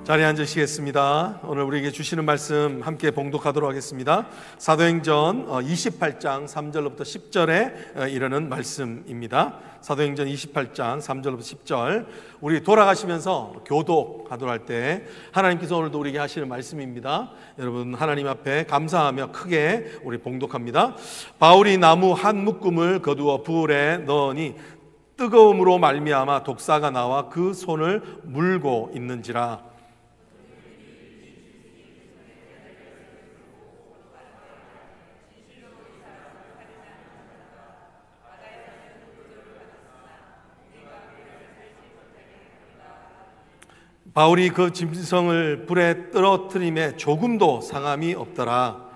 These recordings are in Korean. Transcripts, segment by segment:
자리에 앉으시겠습니다. 오늘 우리에게 주시는 말씀 함께 봉독하도록 하겠습니다. 사도행전 28장 3절부터 10절에 이르는 말씀입니다. 사도행전 28장 3절부터 10절, 우리 돌아가시면서 교독하도록 할 때 하나님께서 오늘도 우리에게 하시는 말씀입니다. 여러분, 하나님 앞에 감사하며 크게 우리 봉독합니다. 바울이 나무 한 묶음을 거두어 불에 넣으니 뜨거움으로 말미암아 독사가 나와 그 손을 물고 있는지라. 바울이 그 짐승을 불에 떨어뜨림에 조금도 상함이 없더라.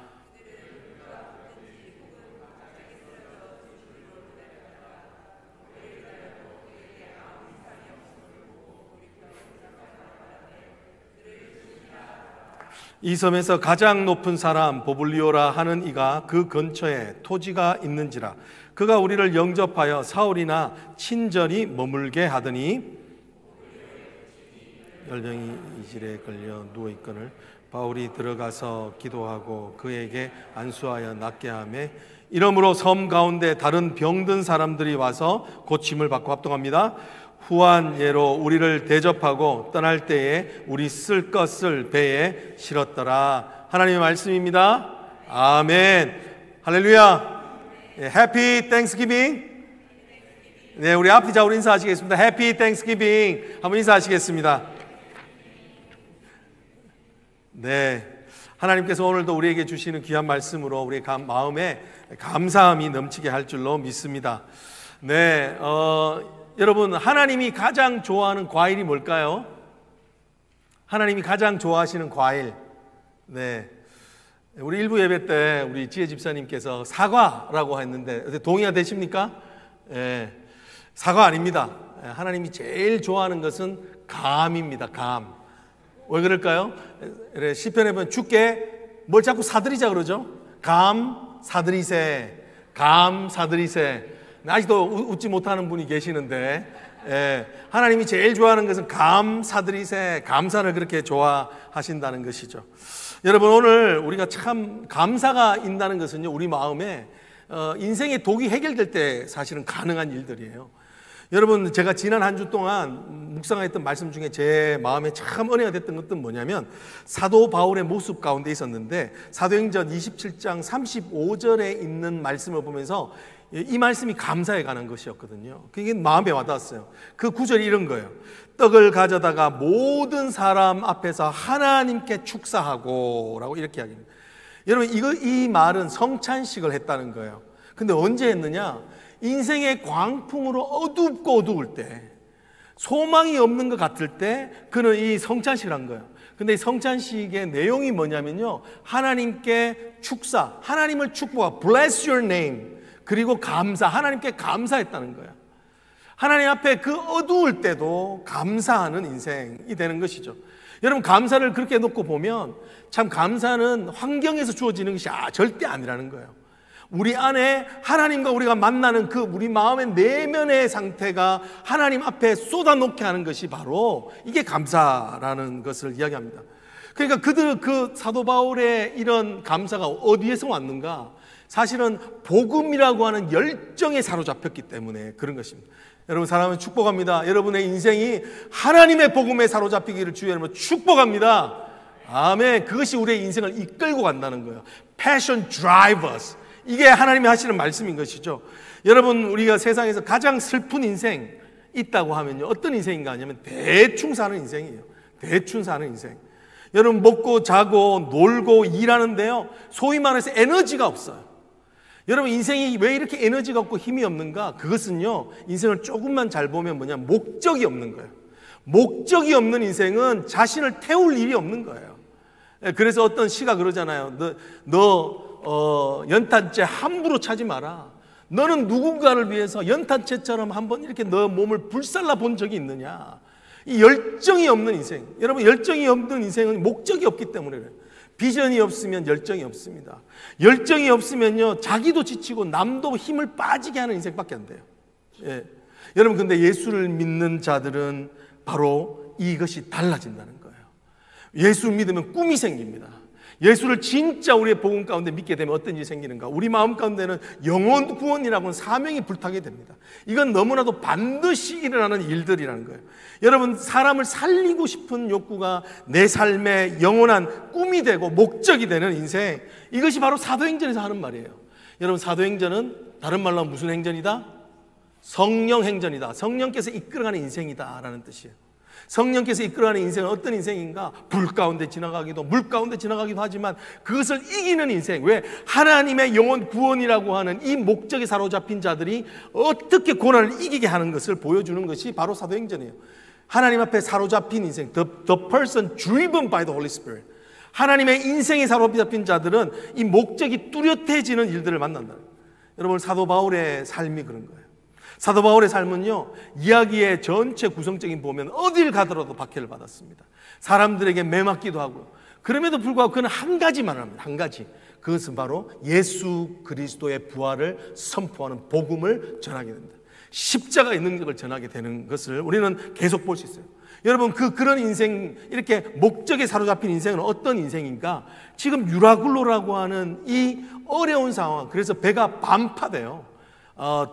이 섬에서 가장 높은 사람 보블리오라 하는 이가 그 근처에 토지가 있는지라. 그가 우리를 영접하여 사울이나 친절히 머물게 하더니 열병이 이질에 걸려 누워있거늘 바울이 들어가서 기도하고 그에게 안수하여 낫게 하며 이러므로 섬 가운데 다른 병든 사람들이 와서 고침을 받고 합동합니다. 후한 예로 우리를 대접하고 떠날 때에 우리 쓸 것을 배에 실었더라. 하나님의 말씀입니다. 아멘. 할렐루야. 해피 땡스기빙. 네, 우리 앞뒤자로 인사하시겠습니다. 해피 땡스기빙 한번 인사하시겠습니다. 네, 하나님께서 오늘도 우리에게 주시는 귀한 말씀으로 우리 마음에 감사함이 넘치게 할 줄로 믿습니다. 네, 여러분, 하나님이 가장 좋아하는 과일이 뭘까요? 하나님이 가장 좋아하시는 과일. 네, 우리 일부 예배 때 우리 지혜 집사님께서 사과라고 했는데 동의가 되십니까? 네, 사과 아닙니다. 하나님이 제일 좋아하는 것은 감입니다. 감. 왜 그럴까요? 시편에 보면 주께 뭘 자꾸 사들이자 그러죠? 감 사들이세, 감 사들이세. 아직도 웃지 못하는 분이 계시는데, 하나님이 제일 좋아하는 것은 감 사들이세, 감사를 그렇게 좋아하신다는 것이죠. 여러분, 오늘 우리가 참 감사가 있다는 것은요, 우리 마음에 인생의 독이 해결될 때 사실은 가능한 일들이에요. 여러분, 제가 지난 한 주 동안 묵상했던 말씀 중에 제 마음에 참 은혜가 됐던 것은 뭐냐면 사도 바울의 모습 가운데 있었는데, 사도행전 27장 35절에 있는 말씀을 보면서 이 말씀이 감사에 관한 것이었거든요. 그게 마음에 와닿았어요. 그 구절이 이런 거예요. 떡을 가져다가 모든 사람 앞에서 하나님께 축사하고 라고 이렇게 이야기합니다. 여러분, 이 말은 성찬식을 했다는 거예요. 근데 언제 했느냐? 인생의 광풍으로 어둡고 어두울 때, 소망이 없는 것 같을 때 그는 이 성찬식을 한 거예요. 근데 이 성찬식의 내용이 뭐냐면요, 하나님께 축사, 하나님을 축복하고 bless your name, 그리고 감사, 하나님께 감사했다는 거예요. 하나님 앞에 그 어두울 때도 감사하는 인생이 되는 것이죠. 여러분, 감사를 그렇게 놓고 보면 참 감사는 환경에서 주어지는 것이 절대 아니라는 거예요. 우리 안에 하나님과 우리가 만나는 그 우리 마음의 내면의 상태가 하나님 앞에 쏟아놓게 하는 것이 바로 이게 감사라는 것을 이야기합니다. 그러니까 그 사도 바울의 이런 감사가 어디에서 왔는가? 사실은 복음이라고 하는 열정에 사로잡혔기 때문에 그런 것입니다. 여러분, 사랑하는 축복합니다. 여러분의 인생이 하나님의 복음에 사로잡히기를 주의 이름으로 축복합니다. 아멘. 그것이 우리의 인생을 이끌고 간다는 거예요. Passion drive us. 이게 하나님이 하시는 말씀인 것이죠. 여러분, 우리가 세상에서 가장 슬픈 인생 있다고 하면요, 어떤 인생인가 하냐면 대충 사는 인생이에요. 대충 사는 인생. 여러분, 먹고 자고 놀고 일하는데요, 소위 말해서 에너지가 없어요. 여러분, 인생이 왜 이렇게 에너지가 없고 힘이 없는가? 그것은요, 인생을 조금만 잘 보면 뭐냐, 목적이 없는 거예요. 목적이 없는 인생은 자신을 태울 일이 없는 거예요. 그래서 어떤 시가 그러잖아요. 너 연탄재 함부로 차지 마라. 너는 누군가를 위해서 연탄재처럼 한번 이렇게 너 몸을 불살라 본 적이 있느냐? 이 열정이 없는 인생. 여러분, 열정이 없는 인생은 목적이 없기 때문에 그래요. 비전이 없으면 열정이 없습니다. 열정이 없으면요, 자기도 지치고 남도 힘을 빠지게 하는 인생밖에 안 돼요. 예. 여러분, 근데 예수를 믿는 자들은 바로 이것이 달라진다는 거예요. 예수 믿으면 꿈이 생깁니다. 예수를 진짜 우리의 복음 가운데 믿게 되면 어떤 일이 생기는가? 우리 마음 가운데는 영혼 구원이라고 하는 사명이 불타게 됩니다. 이건 너무나도 반드시 일어나는 일들이라는 거예요. 여러분, 사람을 살리고 싶은 욕구가 내 삶의 영원한 꿈이 되고 목적이 되는 인생, 이것이 바로 사도행전에서 하는 말이에요. 여러분, 사도행전은 다른 말로 하면 무슨 행전이다? 성령 행전이다. 성령께서 이끌어가는 인생이다 라는 뜻이에요. 성령께서 이끌어가는 인생은 어떤 인생인가? 불 가운데 지나가기도, 물 가운데 지나가기도 하지만 그것을 이기는 인생. 왜? 하나님의 영혼 구원이라고 하는 이 목적에 사로잡힌 자들이 어떻게 고난을 이기게 하는 것을 보여주는 것이 바로 사도행전이에요. 하나님 앞에 사로잡힌 인생, the person driven by the Holy Spirit. 하나님의 인생에 사로잡힌 자들은 이 목적이 뚜렷해지는 일들을 만난다. 여러분, 사도 바울의 삶이 그런 거예요. 사도 바울의 삶은요, 이야기의 전체 구성적인 보면 어딜 가더라도 박해를 받았습니다. 사람들에게 매맞기도 하고, 그럼에도 불구하고 그는 한 가지만 합니다. 한 가지. 그것은 바로 예수 그리스도의 부활을 선포하는 복음을 전하게 됩니다. 십자가의 능력을 전하게 되는 것을 우리는 계속 볼 수 있어요. 여러분, 그런 인생, 이렇게 목적에 사로잡힌 인생은 어떤 인생인가? 지금 유라굴로라고 하는 이 어려운 상황, 그래서 배가 반파돼요.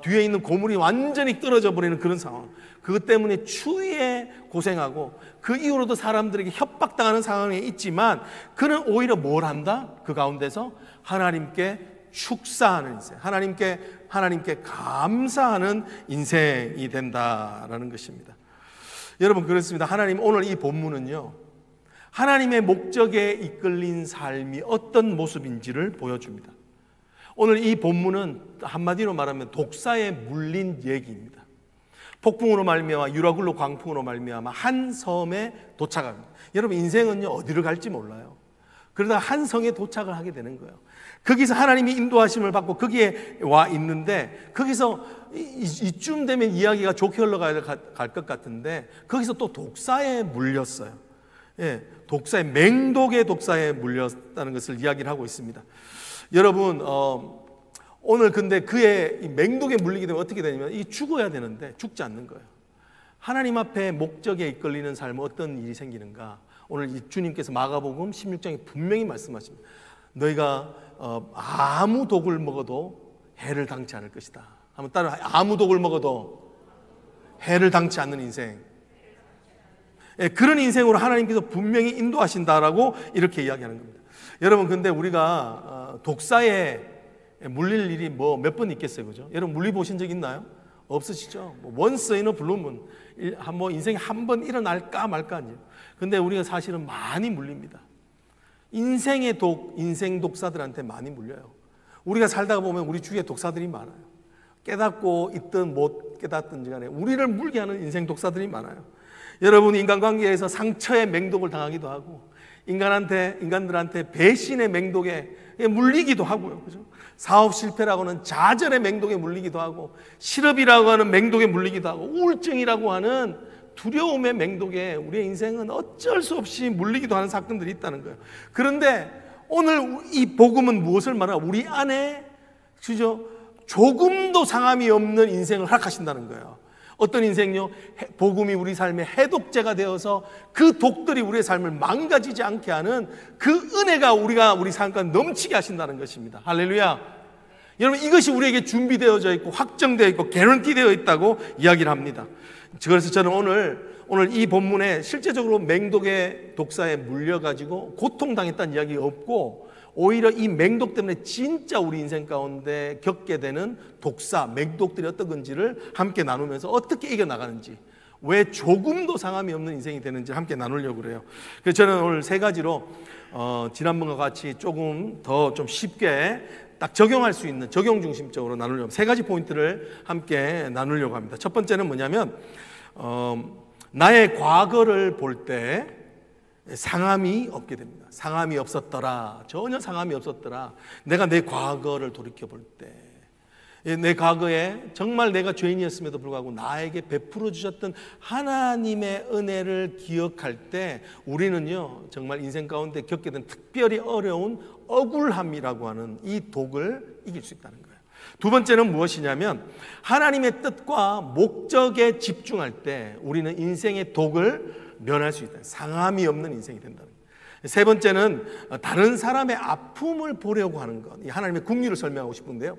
뒤에 있는 고물이 완전히 떨어져 버리는 그런 상황. 그것 때문에 추위에 고생하고 그 이후로도 사람들에게 협박당하는 상황에 있지만 그는 오히려 뭘 한다? 그 가운데서 하나님께 축사하는 인생, 하나님께 감사하는 인생이 된다라는 것입니다. 여러분, 그렇습니다. 하나님, 오늘 이 본문은요, 하나님의 목적에 이끌린 삶이 어떤 모습인지를 보여줍니다. 오늘 이 본문은 한마디로 말하면 독사에 물린 얘기입니다. 폭풍으로 말미암아, 유라굴로 광풍으로 말미암아 한 섬에 도착합니다. 여러분, 인생은요, 어디를 갈지 몰라요. 그러다 한 성에 도착을 하게 되는 거예요. 거기서 하나님이 인도하심을 받고 거기에 와 있는데, 거기서 이쯤 되면 이야기가 좋게 흘러갈 것 같은데 거기서 또 독사에 물렸어요. 예, 맹독의 독사에 물렸다는 것을 이야기를 하고 있습니다. 여러분, 오늘 근데 그의 이 맹독에 물리게 되면 어떻게 되냐면 이 죽어야 되는데 죽지 않는 거예요. 하나님 앞에 목적에 이끌리는 삶은 어떤 일이 생기는가? 오늘 이 주님께서 마가복음 16장에 분명히 말씀하십니다. 너희가 아무 독을 먹어도 해를 당치 않을 것이다. 한번 따라, 아무 독을 먹어도 해를 당치 않는 인생. 예, 그런 인생으로 하나님께서 분명히 인도하신다라고 이렇게 이야기하는 겁니다. 여러분, 근데 우리가 독사에 물릴 일이 뭐 몇 번 있겠어요, 그죠? 여러분, 물리 보신 적 있나요? 없으시죠? once in a blue moon, 뭐 인생에 한 번 일어날까 말까 아니에요. 근데 우리가 사실은 많이 물립니다. 인생의 인생 독사들한테 많이 물려요. 우리가 살다가 보면 우리 주위에 독사들이 많아요. 깨닫고 있든 못 깨닫든지 간에 우리를 물게 하는 인생 독사들이 많아요. 여러분, 인간관계에서 상처의 맹독을 당하기도 하고, 인간들한테 배신의 맹독에 물리기도 하고요. 그죠? 사업 실패라고는 좌절의 맹독에 물리기도 하고, 실업이라고 하는 맹독에 물리기도 하고, 우울증이라고 하는 두려움의 맹독에 우리의 인생은 어쩔 수 없이 물리기도 하는 사건들이 있다는 거예요. 그런데 오늘 이 복음은 무엇을 말하나? 우리 안에 그죠? 조금도 상함이 없는 인생을 허락하신다는 거예요. 어떤 인생요? 복음이 우리 삶의 해독제가 되어서 그 독들이 우리의 삶을 망가지지 않게 하는 그 은혜가 우리 삶 가운데 넘치게 하신다는 것입니다. 할렐루야. 여러분, 이것이 우리에게 준비되어져 있고 확정되어 있고 개런티되어 있다고 이야기를 합니다. 그래서 저는 오늘 이 본문에 실제적으로 맹독의 독사에 물려가지고 고통당했다는 이야기가 없고, 오히려 이 맹독 때문에 진짜 우리 인생 가운데 겪게 되는 독사, 맹독들이 어떤 건지를 함께 나누면서 어떻게 이겨나가는지, 왜 조금도 상함이 없는 인생이 되는지 함께 나누려고 그래요. 그래서 저는 오늘 세 가지로 지난번과 같이 조금 더 좀 쉽게 딱 적용할 수 있는, 적용 중심적으로 나누려고, 세 가지 포인트를 함께 나누려고 합니다. 첫 번째는 뭐냐면 나의 과거를 볼 때 상함이 없게 됩니다. 상함이 없었더라. 전혀 상함이 없었더라. 내가 내 과거를 돌이켜 볼 때, 내 과거에 정말 내가 죄인이었음에도 불구하고 나에게 베풀어 주셨던 하나님의 은혜를 기억할 때 우리는요, 정말 인생 가운데 겪게 된 특별히 어려운 억울함이라고 하는 이 독을 이길 수 있다는 거예요. 두 번째는 무엇이냐면, 하나님의 뜻과 목적에 집중할 때 우리는 인생의 독을 면할 수 있다. 상함이 없는 인생이 된다는 거예요. 세 번째는 다른 사람의 아픔을 보려고 하는 것. 이 하나님의 긍휼을 설명하고 싶은데요.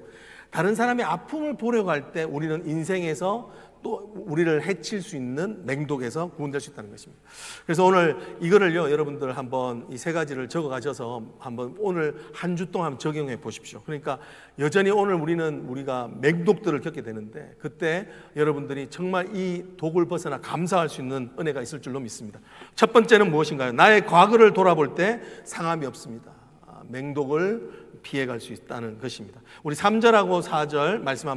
다른 사람의 아픔을 보려고 할 때 우리는 인생에서 또 우리를 해칠 수 있는 맹독에서 구원될 수 있다는 것입니다. 그래서 오늘 이거를요, 여러분들 한번 이 세 가지를 적어 가셔서 한번 오늘 한 주 동안 적용해 보십시오. 그러니까 여전히 오늘 우리가 맹독들을 겪게 되는데 그때 여러분들이 정말 이 독을 벗어나 감사할 수 있는 은혜가 있을 줄로 믿습니다. 첫 번째는 무엇인가요? 나의 과거를 돌아볼 때 상함이 없습니다. 맹독을 피해갈 수 있다는 것입니다. 우리 3절하고 4절 말씀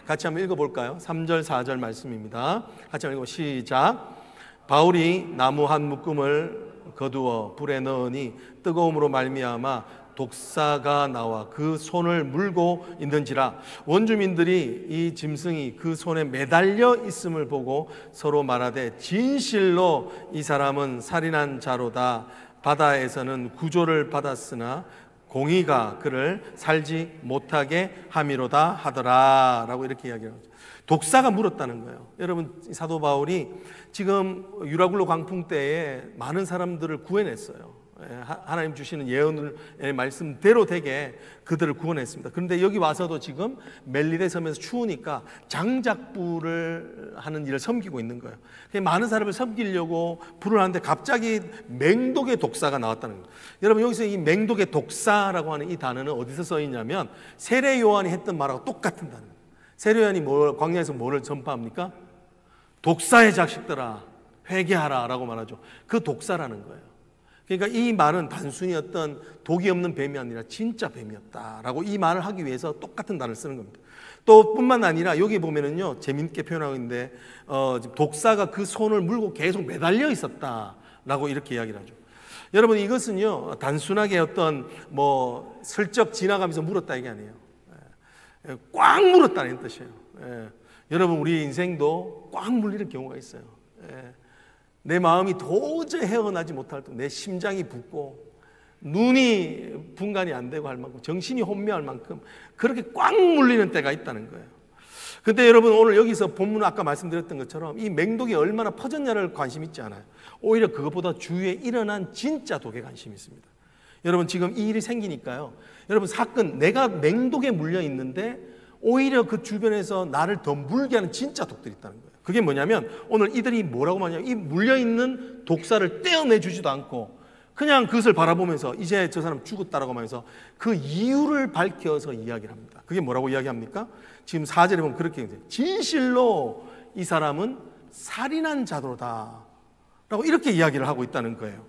같이 한번 읽어볼까요? 3절 4절 말씀입니다. 같이 한번 읽어 시작. 바울이 나무 한 묶음을 거두어 불에 넣으니 뜨거움으로 말미암아 독사가 나와 그 손을 물고 있는지라. 원주민들이 이 짐승이 그 손에 매달려 있음을 보고 서로 말하되 진실로 이 사람은 살인한 자로다. 바다에서는 구조를 받았으나 공의가 그를 살지 못하게 함이로다 하더라 라고 이렇게 이야기합니다. 독사가 물었다는 거예요. 여러분, 사도 바울이 지금 유라굴로 광풍 때에 많은 사람들을 구해냈어요. 하나님 주시는 예언의 말씀대로 되게 그들을 구원했습니다. 그런데 여기 와서도 지금 멜리데 섬에서 추우니까 장작불을 하는 일을 섬기고 있는 거예요. 많은 사람을 섬기려고 불을 하는데 갑자기 맹독의 독사가 나왔다는 거예요. 여러분, 여기서 이 맹독의 독사라고 하는 이 단어는 어디서 써 있냐면 세례 요한이 했던 말하고 똑같은 단어입니다. 세례 요한이 광야에서 뭐를 전파합니까? 독사의 자식들아 회개하라 라고 말하죠. 그 독사라는 거예요. 그러니까 이 말은 단순히 어떤 독이 없는 뱀이 아니라 진짜 뱀이었다라고 이 말을 하기 위해서 똑같은 단어를 쓰는 겁니다. 또 뿐만 아니라 여기 보면은요, 재밌게 표현하고 있는데 독사가 그 손을 물고 계속 매달려 있었다라고 이렇게 이야기를 하죠. 여러분, 이것은요 단순하게 어떤 슬쩍 지나가면서 물었다 이게 아니에요. 꽉 물었다는 뜻이에요. 여러분, 우리 인생도 꽉 물리는 경우가 있어요. 내 마음이 도저히 헤어나지 못할 때 내 심장이 붓고 눈이 분간이 안 되고 할 만큼 정신이 혼미할 만큼 그렇게 꽉 물리는 때가 있다는 거예요. 근데 여러분, 오늘 여기서 본문 아까 말씀드렸던 것처럼 이 맹독이 얼마나 퍼졌냐를 관심 있지 않아요. 오히려 그것보다 주위에 일어난 진짜 독에 관심이 있습니다. 여러분, 지금 이 일이 생기니까요, 여러분, 사건 내가 맹독에 물려 있는데 오히려 그 주변에서 나를 더 물게 하는 진짜 독들이 있다는 거예요. 그게 뭐냐면 오늘 이들이 뭐라고 하냐면 이 물려있는 독사를 떼어내 주지도 않고 그냥 그것을 바라보면서 이제 저 사람 죽었다라고 하면서 그 이유를 밝혀서 이야기를 합니다. 그게 뭐라고 이야기합니까? 지금 4절에 보면 그렇게 얘기해요. 진실로 이 사람은 살인한 자도다 라고 이렇게 이야기를 하고 있다는 거예요.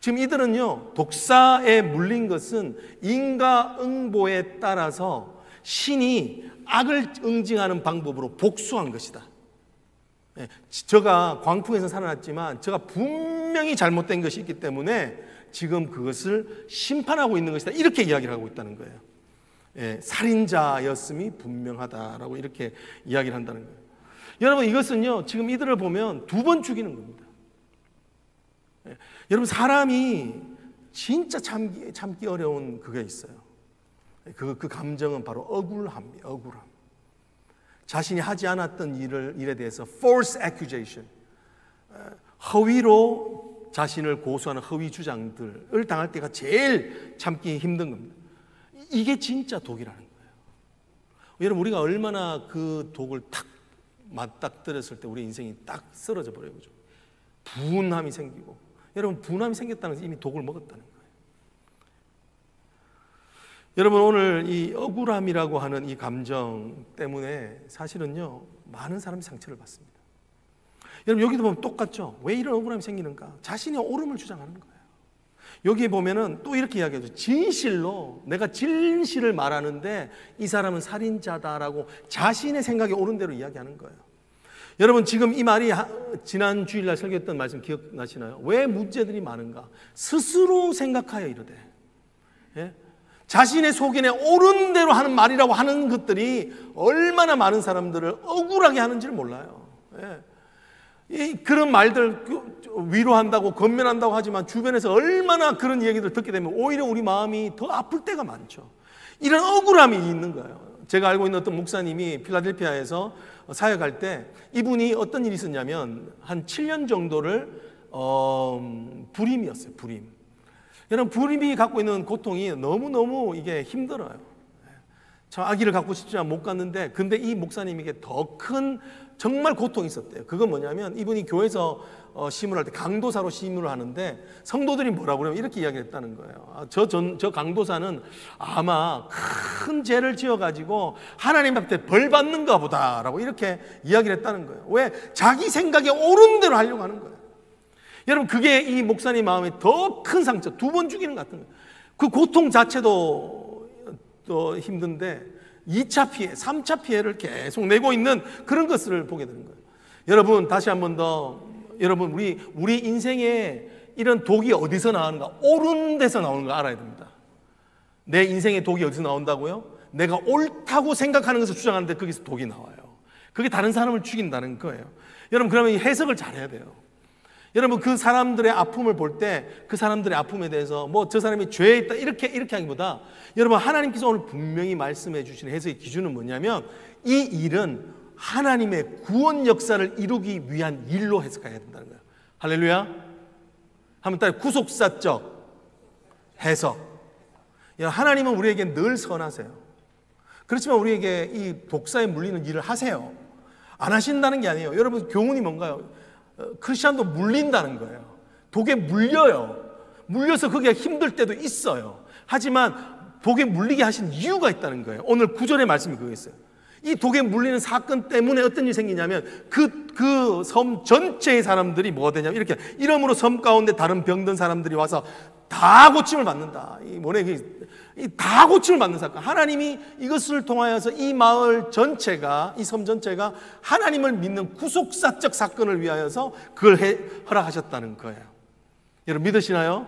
지금 이들은요, 독사에 물린 것은 인과응보에 따라서 신이 악을 응징하는 방법으로 복수한 것이다. 저가 광풍에서 살아났지만 저가 분명히 잘못된 것이 있기 때문에 지금 그것을 심판하고 있는 것이다, 이렇게 이야기를 하고 있다는 거예요. 살인자였음이 분명하다라고 이렇게 이야기를 한다는 거예요. 여러분, 이것은요 지금 이들을 보면 두 번 죽이는 겁니다. 여러분, 사람이 진짜 참기 어려운 그게 있어요. 그 감정은 바로 억울함이에요. 억울함. 자신이 하지 않았던 일에 대해서 false accusation, 허위로 자신을 고소하는 허위 주장들을 당할 때가 제일 참기 힘든 겁니다. 이게 진짜 독이라는 거예요. 여러분, 우리가 얼마나 그 독을 탁 맞닥뜨렸을 때 우리 인생이 딱 쓰러져 버려요. 그죠? 분함이 생기고, 여러분, 분함이 생겼다는 것은 이미 독을 먹었다는 거예요. 여러분, 오늘 이 억울함이라고 하는 이 감정 때문에 사실은요 많은 사람이 상처를 받습니다. 여러분, 여기도 보면 똑같죠. 왜 이런 억울함이 생기는가? 자신의 옳음을 주장하는 거예요. 여기에 보면은 또 이렇게 이야기하죠. 진실로 내가 진실을 말하는데 이 사람은 살인자다라고 자신의 생각이 옳은 대로 이야기하는 거예요. 여러분, 지금 이 말이 지난 주일날 설교했던 말씀 기억나시나요? 왜 문제들이 많은가? 스스로 생각하여 이르되, 자신의 속인에 옳은 대로 하는 말이라고 하는 것들이 얼마나 많은 사람들을 억울하게 하는지를 몰라요. 그런 말들 위로한다고 건면한다고 하지만 주변에서 얼마나 그런 얘기들 듣게 되면 오히려 우리 마음이 더 아플 때가 많죠. 이런 억울함이 있는 거예요. 제가 알고 있는 어떤 목사님이 필라델피아에서 사역할 때 이분이 어떤 일이 있었냐면 한 7년 정도를 불임이었어요. 불임. 여러분, 불임이 갖고 있는 고통이 너무너무 이게 힘들어요. 저 아기를 갖고 싶지만 못 갔는데, 근데 이 목사님에게 더 큰 정말 고통이 있었대요. 그건 뭐냐면 이분이 교회에서 시문을 할 때 강도사로 시문을 하는데 성도들이 뭐라고 그러면 이렇게 이야기를 했다는 거예요. 저 강도사는 아마 큰 죄를 지어가지고 하나님 앞에 벌 받는가 보다라고 이렇게 이야기를 했다는 거예요. 왜? 자기 생각에 옳은 대로 하려고 하는 거예요. 여러분, 그게 이 목사님 마음에 더 큰 상처, 2번 죽이는 것 같은 거예요. 그 고통 자체도 또 힘든데 2차 피해, 3차 피해를 계속 내고 있는 그런 것을 보게 되는 거예요. 여러분, 다시 한 번 더, 여러분, 우리 인생에 이런 독이 어디서 나오는가? 옳은 데서 나오는 거 알아야 됩니다. 내 인생의 독이 어디서 나온다고요? 내가 옳다고 생각하는 것을 주장하는데 거기서 독이 나와요. 그게 다른 사람을 죽인다는 거예요. 여러분, 그러면 해석을 잘해야 돼요. 여러분, 그 사람들의 아픔을 볼 때 그 사람들의 아픔에 대해서 뭐 저 사람이 죄에 있다 이렇게 하기보다, 여러분, 하나님께서 오늘 분명히 말씀해 주시는 해석의 기준은 뭐냐면 이 일은 하나님의 구원 역사를 이루기 위한 일로 해석해야 된다는 거예요. 할렐루야. 한번 따라, 구속사적 해석. 하나님은 우리에게 늘 선하세요. 그렇지만 우리에게 이 독사에 물리는 일을 하세요. 안 하신다는 게 아니에요. 여러분, 교훈이 뭔가요? 크리스찬도 물린다는 거예요. 독에 물려요. 물려서 그게 힘들 때도 있어요. 하지만 독에 물리게 하신 이유가 있다는 거예요. 오늘 9절의 말씀이 그거였어요. 이 독에 물리는 사건 때문에 어떤 일이 생기냐면 그 섬 전체의 사람들이 뭐가 되냐면 이렇게 이러므로 섬 가운데 다른 병든 사람들이 와서 다 고침을 받는다. 다 고침을 받는 사건. 하나님이 이것을 통하여서 이 마을 전체가, 이 섬 전체가 하나님을 믿는 구속사적 사건을 위하여서 그걸 허락하셨다는 거예요. 여러분, 믿으시나요?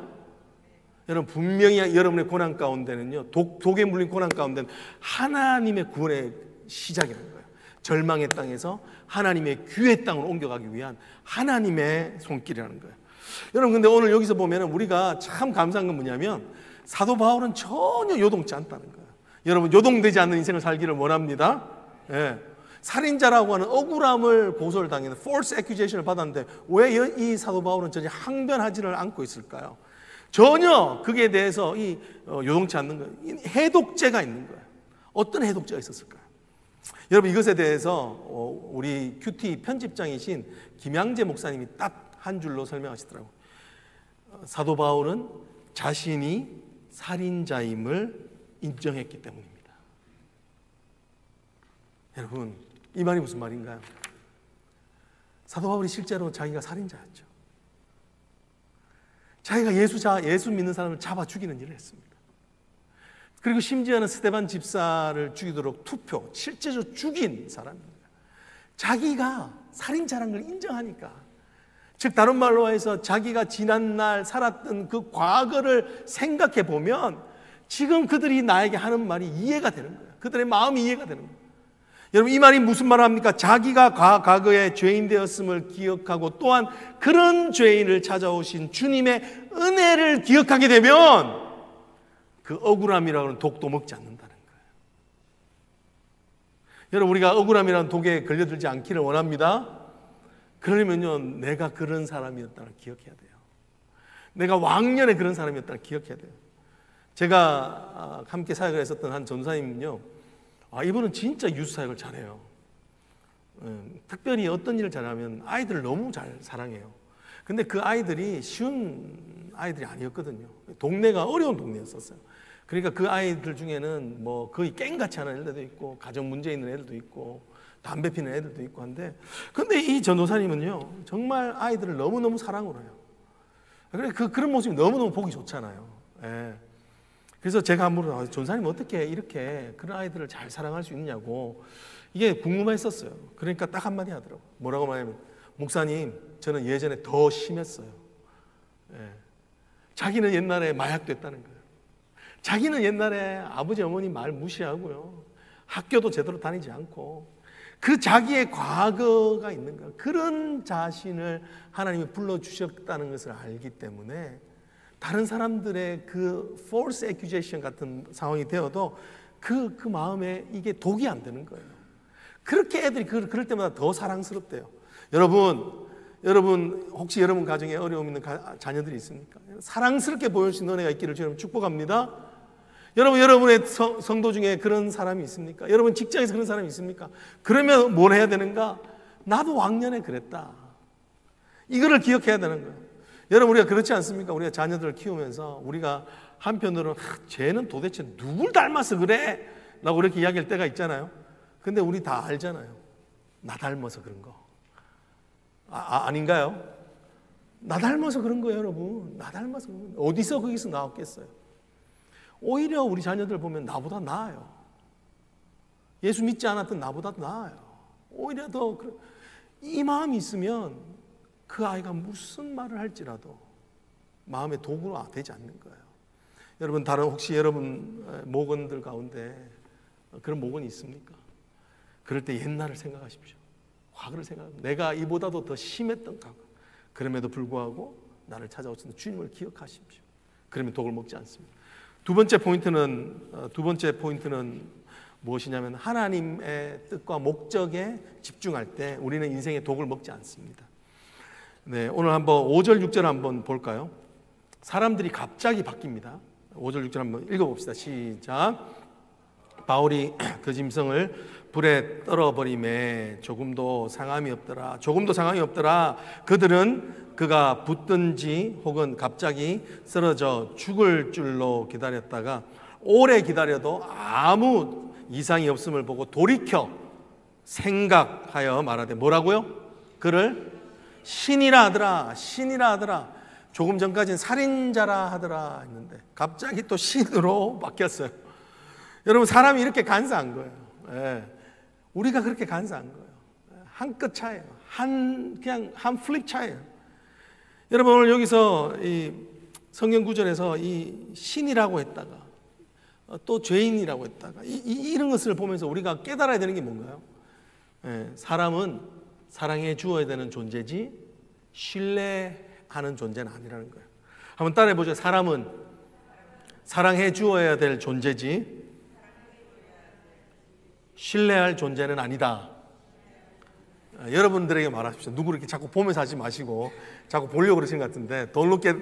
여러분, 분명히 여러분의 고난 가운데는요, 독에 물린 고난 가운데는 하나님의 구원의 시작이라는 거예요. 절망의 땅에서 하나님의 귀의 땅으로 옮겨가기 위한 하나님의 손길이라는 거예요. 여러분, 근데 오늘 여기서 보면 우리가 참 감사한 건 뭐냐면 사도 바울은 전혀 요동치 않다는 거예요. 여러분, 요동되지 않는 인생을 살기를 원합니다. 예. 살인자라고 하는 억울함을 고소를 당했는 false accusation을 받았는데 왜 이 사도 바울은 전혀 항변하지를 않고 있을까요? 전혀 거기에 대해서 요동치 않는 거예요. 해독제가 있는 거예요. 어떤 해독제가 있었을까요? 여러분, 이것에 대해서 우리 큐티 편집장이신 김양재 목사님이 딱 한 줄로 설명하시더라고요. 사도 바울은 자신이 살인자임을 인정했기 때문입니다. 여러분, 이 말이 무슨 말인가요? 사도 바울이 실제로 자기가 살인자였죠. 자기가 예수 믿는 사람을 잡아 죽이는 일을 했습니다. 그리고 심지어는 스데반 집사를 죽이도록 실제로 죽인 사람입니다. 자기가 살인자라는 걸 인정하니까, 즉 다른 말로 해서 자기가 지난날 살았던 그 과거를 생각해 보면 지금 그들이 나에게 하는 말이 이해가 되는 거예요. 그들의 마음이 이해가 되는 거예요. 여러분, 이 말이 무슨 말을 합니까? 자기가 과거에 죄인 되었음을 기억하고 또한 그런 죄인을 찾아오신 주님의 은혜를 기억하게 되면 그 억울함이라고 하는 독도 먹지 않는다는 거예요. 여러분, 우리가 억울함이라는 독에 걸려들지 않기를 원합니다. 그러려면요, 내가 그런 사람이었다는 걸 기억해야 돼요. 내가 왕년에 그런 사람이었다는 걸 기억해야 돼요. 제가 함께 사역을 했었던 한 전사님은요, 이분은 진짜 유수사역을 잘해요. 특별히 어떤 일을 잘하면 아이들을 너무 잘 사랑해요. 근데 그 아이들이 쉬운 아이들이 아니었거든요. 동네가 어려운 동네였었어요. 그러니까 그 아이들 중에는 뭐 거의 깽같이 하는 애들도 있고 가정 문제 있는 애들도 있고 담배 피는 애들도 있고 한데, 근데 이 전도사님은요 정말 아이들을 너무너무 사랑을 해요. 그래, 그런 모습이 너무너무 보기 좋잖아요. 예. 그래서 제가 물어요. 전사님 어떻게 이렇게 그런 아이들을 잘 사랑할 수 있냐고, 이게 궁금했었어요. 그러니까 딱 한마디 하더라고요. 뭐라고 말하냐면, 목사님, 저는 예전에 더 심했어요. 예. 자기는 옛날에 마약됐다는 거예요. 자기는 옛날에 아버지 어머니 말 무시하고요, 학교도 제대로 다니지 않고 그 자기의 과거가 있는 거예요. 그런 자신을 하나님이 불러주셨다는 것을 알기 때문에 다른 사람들의 그 false accusation 같은 상황이 되어도 그 마음에 이게 독이 안 되는 거예요. 그렇게 애들이 그럴 때마다 더 사랑스럽대요. 여러분, 여러분 혹시 여러분 가정에 어려움 있는 자녀들이 있습니까? 사랑스럽게 보일 수 있는 은혜가 있기를 주님 축복합니다. 여러분, 여러분의 성도 중에 그런 사람이 있습니까? 여러분 직장에서 그런 사람이 있습니까? 그러면 뭘 해야 되는가? 나도 왕년에 그랬다. 이거를 기억해야 되는 거예요. 여러분, 우리가 그렇지 않습니까? 우리가 자녀들을 키우면서 우리가 한편으로는 쟤는 도대체 누굴 닮아서 그래? 라고 이렇게 이야기할 때가 있잖아요. 근데 우리 다 알잖아요. 나 닮아서 그런 거. 아닌가요? 나 닮아서 그런 거예요, 여러분. 나 닮아서 그런 거. 어디서 거기서 나왔겠어요? 오히려 우리 자녀들 보면 나보다 나아요. 예수 믿지 않았던 나보다 나아요. 오히려 더 이 마음이 있으면 그 아이가 무슨 말을 할지라도 마음의 도구가 되지 않는 거예요. 여러분, 혹시 여러분 목원들 가운데 그런 목원이 있습니까? 그럴 때 옛날을 생각하십시오. 과거를 생각하고 내가 이보다도 더 심했던 과거. 그럼에도 불구하고 나를 찾아오신 주님을 기억하십시오. 그러면 독을 먹지 않습니다. 두 번째 포인트는 무엇이냐면 하나님의 뜻과 목적에 집중할 때 우리는 인생의 독을 먹지 않습니다. 네, 오늘 한번 5절 6절 한번 볼까요? 사람들이 갑자기 바뀝니다. 5절 6절 한번 읽어봅시다. 시작. 바울이 그 짐승을 불에 떨어버리매 조금도 상함이 없더라. 그들은 그가 붙든지 혹은 갑자기 쓰러져 죽을 줄로 기다렸다가 오래 기다려도 아무 이상이 없음을 보고 돌이켜 생각하여 말하되 뭐라고요? 그를 신이라 하더라. 조금 전까지는 살인자라 하더라 했는데 갑자기 또 신으로 바뀌었어요. 여러분, 사람이 이렇게 간사한 거예요. 예. 우리가 그렇게 간사한 거예요. 한 끗 차이에요. 그냥 한 플릭 차이에요. 여러분, 오늘 여기서 이 성경 구절에서 이 신이라고 했다가 또 죄인이라고 했다가 이런 것을 보면서 우리가 깨달아야 되는 게 뭔가요? 예. 사람은 사랑해 주어야 되는 존재지 신뢰하는 존재는 아니라는 거예요. 한번 따라해 보죠. 사람은 사랑해 주어야 될 존재지 신뢰할 존재는 아니다. 여러분들에게 말하십시오. 누구 이렇게 자꾸 보면서 하지 마시고 자꾸 보려고 그러신 것 같은데 Don't look at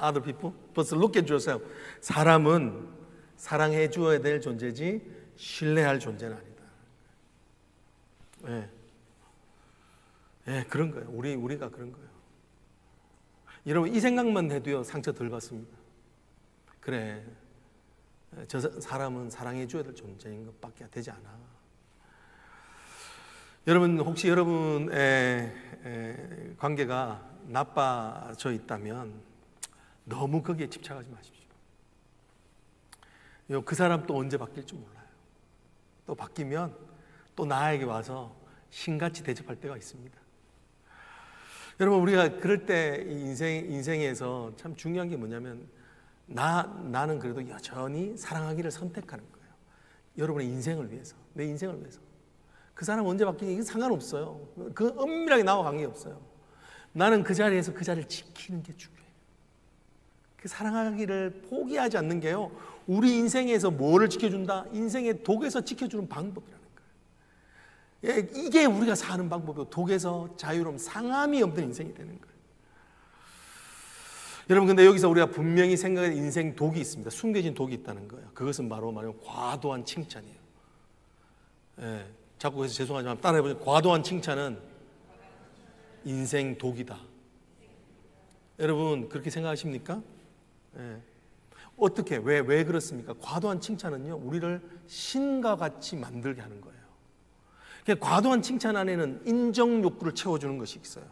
other people, but look at yourself. 사람은 사랑해 주어야 될 존재지 신뢰할 존재는 아니다. 그런 거예요. 우리가 그런 거예요. 여러분, 이 생각만 해도요 상처 덜 받습니다. 그래, 저 사람은 사랑해 줘야 될 존재인 것밖에 되지 않아. 여러분, 혹시 여러분의 관계가 나빠져 있다면 너무 거기에 집착하지 마십시오. 그 사람 또 언제 바뀔지 몰라요. 또 바뀌면 또 나에게 와서 신같이 대접할 때가 있습니다. 여러분, 우리가 그럴 때 인생에서 참 중요한 게 뭐냐면 나는 그래도 여전히 사랑하기를 선택하는 거예요. 여러분의 인생을 위해서, 내 인생을 위해서. 그 사람 언제 바뀌니 상관없어요. 그 엄밀하게 나와 관계없어요. 나는 그 자리에서 그 자리를 지키는 게 중요해요. 그 사랑하기를 포기하지 않는 게요, 우리 인생에서 뭐를 지켜준다? 인생의 독에서 지켜주는 방법이라는 거예요. 이게 우리가 사는 방법이고 독에서 자유로움, 상함이 없는 인생이 되는 거예요. 여러분, 근데 여기서 우리가 분명히 생각할 인생 독이 있습니다. 숨겨진 독이 있다는 거예요. 그것은 바로 말하면 과도한 칭찬이에요. 자꾸 해서 죄송하지만 따라해보세요. 과도한 칭찬은 인생 독이다. 여러분, 그렇게 생각하십니까? 어떻게, 왜 그렇습니까? 과도한 칭찬은요, 우리를 신과 같이 만들게 하는 거예요. 과도한 칭찬 안에는 인정 욕구를 채워주는 것이 있어요.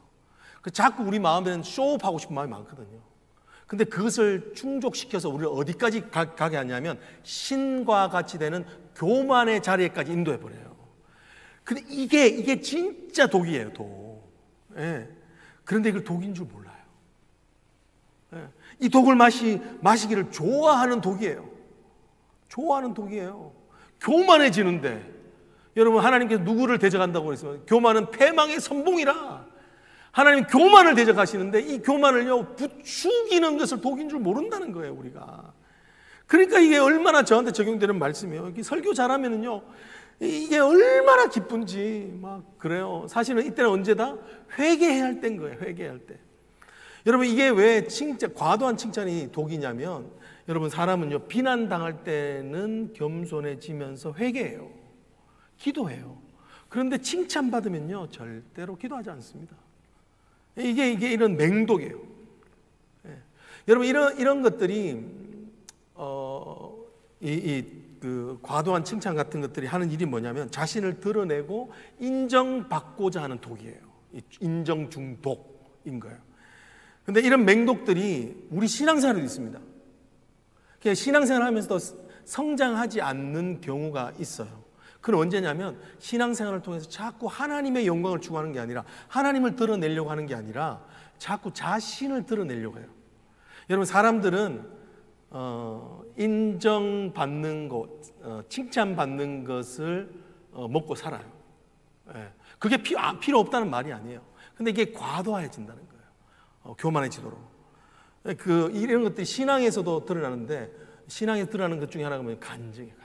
자꾸 우리 마음에는 쇼업하고 싶은 마음이 많거든요. 근데 그것을 충족시켜서 우리를 어디까지 가게 하냐면 신과 같이 되는 교만의 자리에까지 인도해버려요. 근데 이게 진짜 독이에요, 독. 그런데 이걸 독인 줄 몰라요. 이 독을 마시기를 좋아하는 독이에요. 좋아하는 독이에요. 교만해지는데, 여러분, 하나님께서 누구를 대적한다고 그랬어요? 교만은 패망의 선봉이라. 하나님 교만을 대적하시는데 이 교만을요 부추기는 것을 독인 줄 모른다는 거예요, 우리가. 그러니까 이게 얼마나 저한테 적용되는 말씀이에요. 설교 잘하면은요 이게 얼마나 기쁜지 막 그래요. 사실은 이때는 언제다? 회개해야 할 때인 거예요. 회개할 때. 여러분, 이게 왜 과도한 칭찬이 독이냐면, 여러분, 사람은요 비난당할 때는 겸손해지면서 회개해요. 기도해요. 그런데 칭찬받으면요 절대로 기도하지 않습니다. 이게 이런 맹독이에요. 여러분, 이런 것들이 그 과도한 칭찬 같은 것들이 하는 일이 뭐냐면 자신을 드러내고 인정받고자 하는 독이에요. 인정 중독인 거예요. 근데 이런 맹독들이 우리 신앙생활에도 있습니다. 그냥 신앙생활 하면서도 성장하지 않는 경우가 있어요. 그건 언제냐면 신앙생활을 통해서 자꾸 하나님의 영광을 추구하는 게 아니라, 하나님을 드러내려고 하는 게 아니라 자꾸 자신을 드러내려고 해요. 여러분, 사람들은 인정받는 것, 칭찬받는 것을 먹고 살아요. 그게 필요 없다는 말이 아니에요. 근데 이게 과도해진다는 거예요. 교만해지도록. 이런 것들이 신앙에서도 드러나는데, 신앙에서 드러나는 것 중에 하나가 뭐냐면 간증이에요.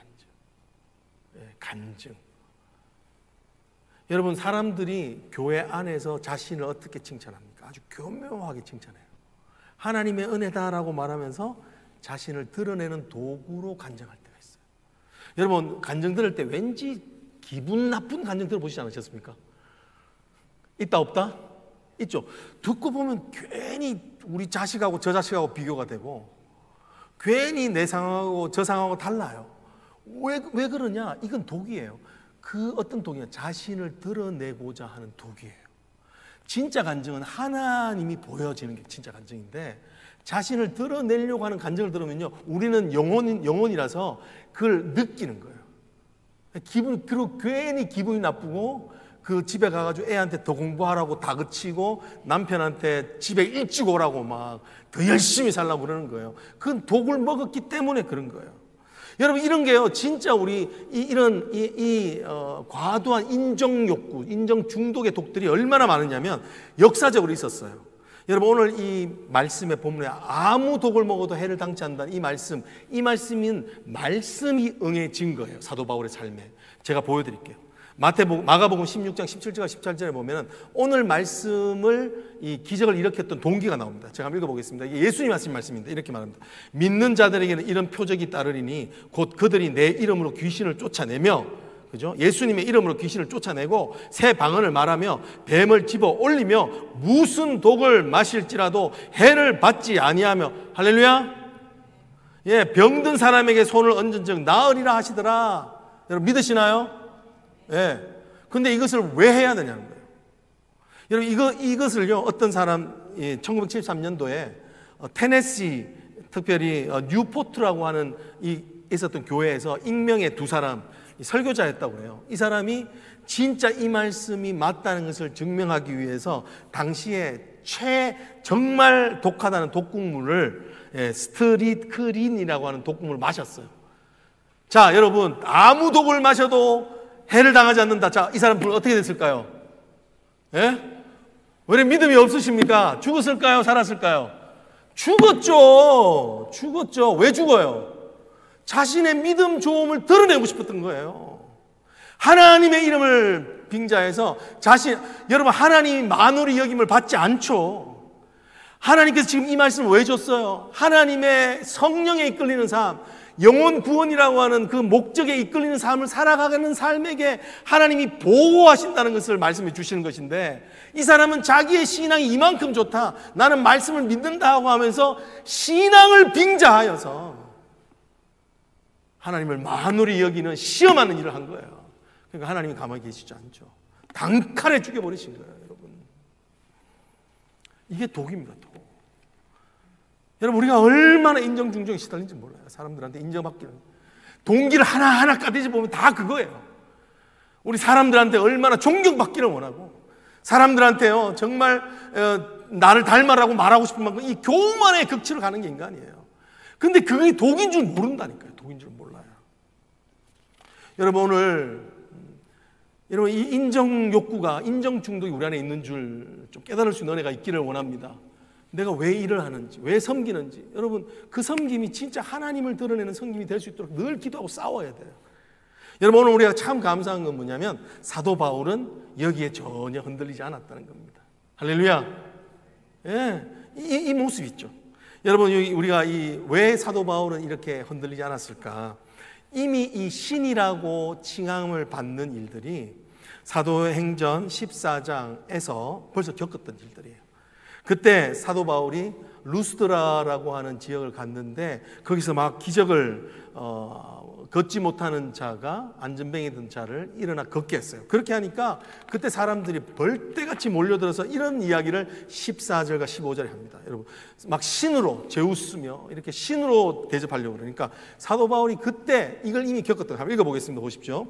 간증. 여러분, 사람들이 교회 안에서 자신을 어떻게 칭찬합니까? 아주 교묘하게 칭찬해요. 하나님의 은혜다라고 말하면서 자신을 드러내는 도구로 간증할 때가 있어요. 여러분, 간증 들을 때 왠지 기분 나쁜 간증 들어보시지 않으셨습니까? 있다 없다? 있죠. 듣고 보면 괜히 우리 자식하고 저 자식하고 비교가 되고, 괜히 내 상황하고 저 상황하고 달라요. 왜 그러냐? 이건 독이에요. 그 어떤 독이냐? 자신을 드러내고자 하는 독이에요. 진짜 간증은 하나님이 보여지는 게 진짜 간증인데, 자신을 드러내려고 하는 간증을 들으면요 우리는 영혼이라서 그걸 느끼는 거예요. 그리고 괜히 기분이 나쁘고, 그 집에 가가지고 애한테 더 공부하라고 다그치고, 남편한테 집에 일찍 오라고 막 더 열심히 살라고 그러는 거예요. 그건 독을 먹었기 때문에 그런 거예요. 여러분, 이런 게요 진짜 우리 이런 과도한 인정 욕구, 인정 중독의 독들이 얼마나 많으냐면 역사적으로 있었어요. 여러분, 오늘 이 말씀의 본문에 아무 독을 먹어도 해를 당치 않는다는 이 말씀은 말씀이 응해진 거예요. 사도 바울의 삶에. 제가 보여드릴게요. 마가복음 16장 17절과 18절에 보면 오늘 말씀을 이 기적을 일으켰던 동기가 나옵니다. 제가 한번 읽어보겠습니다. 이게 예수님 하신 말씀인데 이렇게 말합니다. 믿는 자들에게는 이런 표적이 따르리니 곧 그들이 내 이름으로 귀신을 쫓아내며, 그죠? 예수님의 이름으로 귀신을 쫓아내고 새 방언을 말하며 뱀을 집어 올리며 무슨 독을 마실지라도 해를 받지 아니하며, 할렐루야. 예, 병든 사람에게 손을 얹은 즉 나으리라 하시더라. 여러분, 믿으시나요? 예. 근데 이것을 왜 해야 되냐는 거예요. 여러분, 이것을요 어떤 사람 1973년도에 테네시, 특별히 뉴포트라고 하는 있었던 교회에서 익명의 두 사람 설교자였다고 해요. 이 사람이 진짜 이 말씀이 맞다는 것을 증명하기 위해서 당시에 정말 독하다는 독국물을 스트리크린이라고 하는 독국물을 마셨어요. 자, 여러분, 아무 독을 마셔도 해를 당하지 않는다. 자, 이 사람 어떻게 됐을까요? 예? 왜 믿음이 없으십니까? 죽었을까요? 살았을까요? 죽었죠. 왜 죽어요? 자신의 믿음 좋음을 드러내고 싶었던 거예요. 하나님의 이름을 빙자해서 여러분, 하나님이 만홀히 여김을 받지 않죠. 하나님께서 지금 이 말씀을 왜 줬어요? 하나님의 성령에 이끌리는 삶, 영혼 구원이라고 하는 그 목적에 이끌리는 삶을 살아가는 삶에게 하나님이 보호하신다는 것을 말씀해 주시는 것인데, 이 사람은 자기의 신앙이 이만큼 좋다, 나는 말씀을 믿는다 하고 하면서 신앙을 빙자하여서 하나님을 만홀히 여기는 시험하는 일을 한 거예요. 그러니까 하나님이 가만히 계시지 않죠. 단칼에 죽여버리신 거예요. 여러분, 이게 독입니다. 독. 여러분, 우리가 얼마나 인정중정에 시달린지 몰라요. 사람들한테 인정받기는. 동기를 하나하나 까대지 보면 다 그거예요. 우리 사람들한테 얼마나 존경받기를 원하고, 사람들한테요 정말 나를 닮아라고 말하고 싶은 만큼 이 교만의 극치를 가는 게 인간이에요. 근데 그게 독인 줄 모른다니까요. 독인 줄 몰라요. 여러분, 여러분, 이 인정 욕구가, 인정 중독이 우리 안에 있는 줄 좀 깨달을 수 있는 은혜가 있기를 원합니다. 내가 왜 일을 하는지, 왜 섬기는지, 여러분, 그 섬김이 진짜 하나님을 드러내는 섬김이 될 수 있도록 늘 기도하고 싸워야 돼요. 여러분, 오늘 우리가 참 감사한 건 뭐냐면 사도 바울은 여기에 전혀 흔들리지 않았다는 겁니다. 할렐루야. 예, 이 모습 있죠. 여러분, 우리가 왜 사도 바울은 이렇게 흔들리지 않았을까? 이미 이 신이라고 칭함을 받는 일들이 사도행전 14장에서 벌써 겪었던 일들이에요. 그때 사도 바울이 루스드라라고 하는 지역을 갔는데 거기서 막 기적을 걷지 못하는 자가 안전뱅이던 자를 일어나 걷게 했어요. 그렇게 하니까 그때 사람들이 벌떼같이 몰려들어서 이런 이야기를 14절과 15절에 합니다. 여러분, 막 신으로 제우스며 이렇게 신으로 대접하려고 그러니까 사도 바울이 그때 이걸 이미 겪었던, 한번 읽어보겠습니다. 보십시오.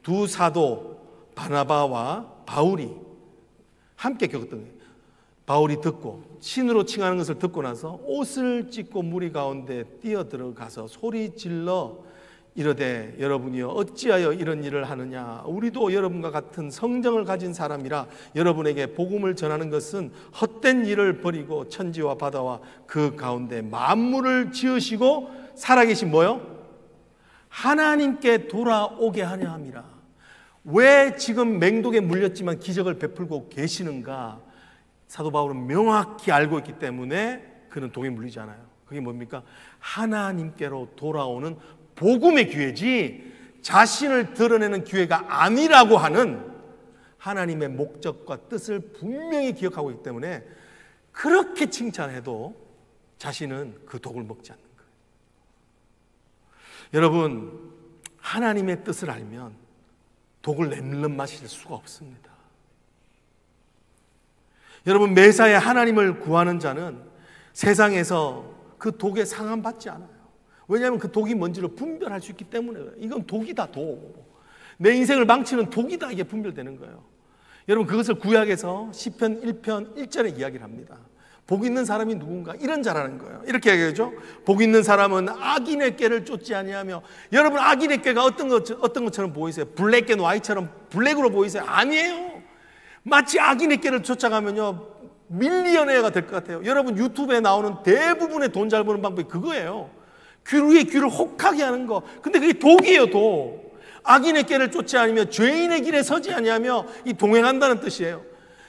두 사도 바나바와 바울이 함께 겪었던 거예요. 바울이 듣고 신으로 칭하는 것을 듣고 나서 옷을 찢고 무리 가운데 뛰어들어가서 소리 질러 이르되 여러분이여 어찌하여 이런 일을 하느냐, 우리도 여러분과 같은 성정을 가진 사람이라 여러분에게 복음을 전하는 것은 헛된 일을 버리고 천지와 바다와 그 가운데 만물을 지으시고 살아계신 뭐요? 하나님께 돌아오게 하려 함이라. 왜 지금 맹독에 물렸지만 기적을 베풀고 계시는가? 사도 바울은 명확히 알고 있기 때문에 그는 독에 물리지 않아요. 그게 뭡니까? 하나님께로 돌아오는 복음의 기회지 자신을 드러내는 기회가 아니라고 하는 하나님의 목적과 뜻을 분명히 기억하고 있기 때문에 그렇게 칭찬해도 자신은 그 독을 먹지 않는 거예요. 여러분, 하나님의 뜻을 알면 독을 낼름 마실 수가 없습니다. 여러분, 매사에 하나님을 구하는 자는 세상에서 그 독에 상함받지 않아요. 왜냐하면 그 독이 뭔지를 분별할 수 있기 때문에 그래요. 이건 독이다, 독. 내 인생을 망치는 독이다, 이게 분별되는 거예요. 여러분, 그것을 구약에서 시편 1편 1절에 이야기를 합니다. 복 있는 사람이 누군가? 이런 자라는 거예요. 이렇게 얘기하죠. 복 있는 사람은 악인의 꾀를 쫓지 아니하며. 여러분, 악인의 꾀가 어떤 것처럼 보이세요? 블랙 앤 화이트처럼 블랙으로 보이세요? 아니에요. 마치 악인의 꾀를 쫓아가면요 밀리언웨어가 될 것 같아요. 여러분, 유튜브에 나오는 대부분의 돈 잘 버는 방법이 그거예요. 귀 위에 귀를 혹하게 하는 거. 근데 그게 독이에요, 독. 악인의 꾀를 쫓지 아니며 죄인의 길에 서지 아니하며, 이 동행한다는 뜻이에요.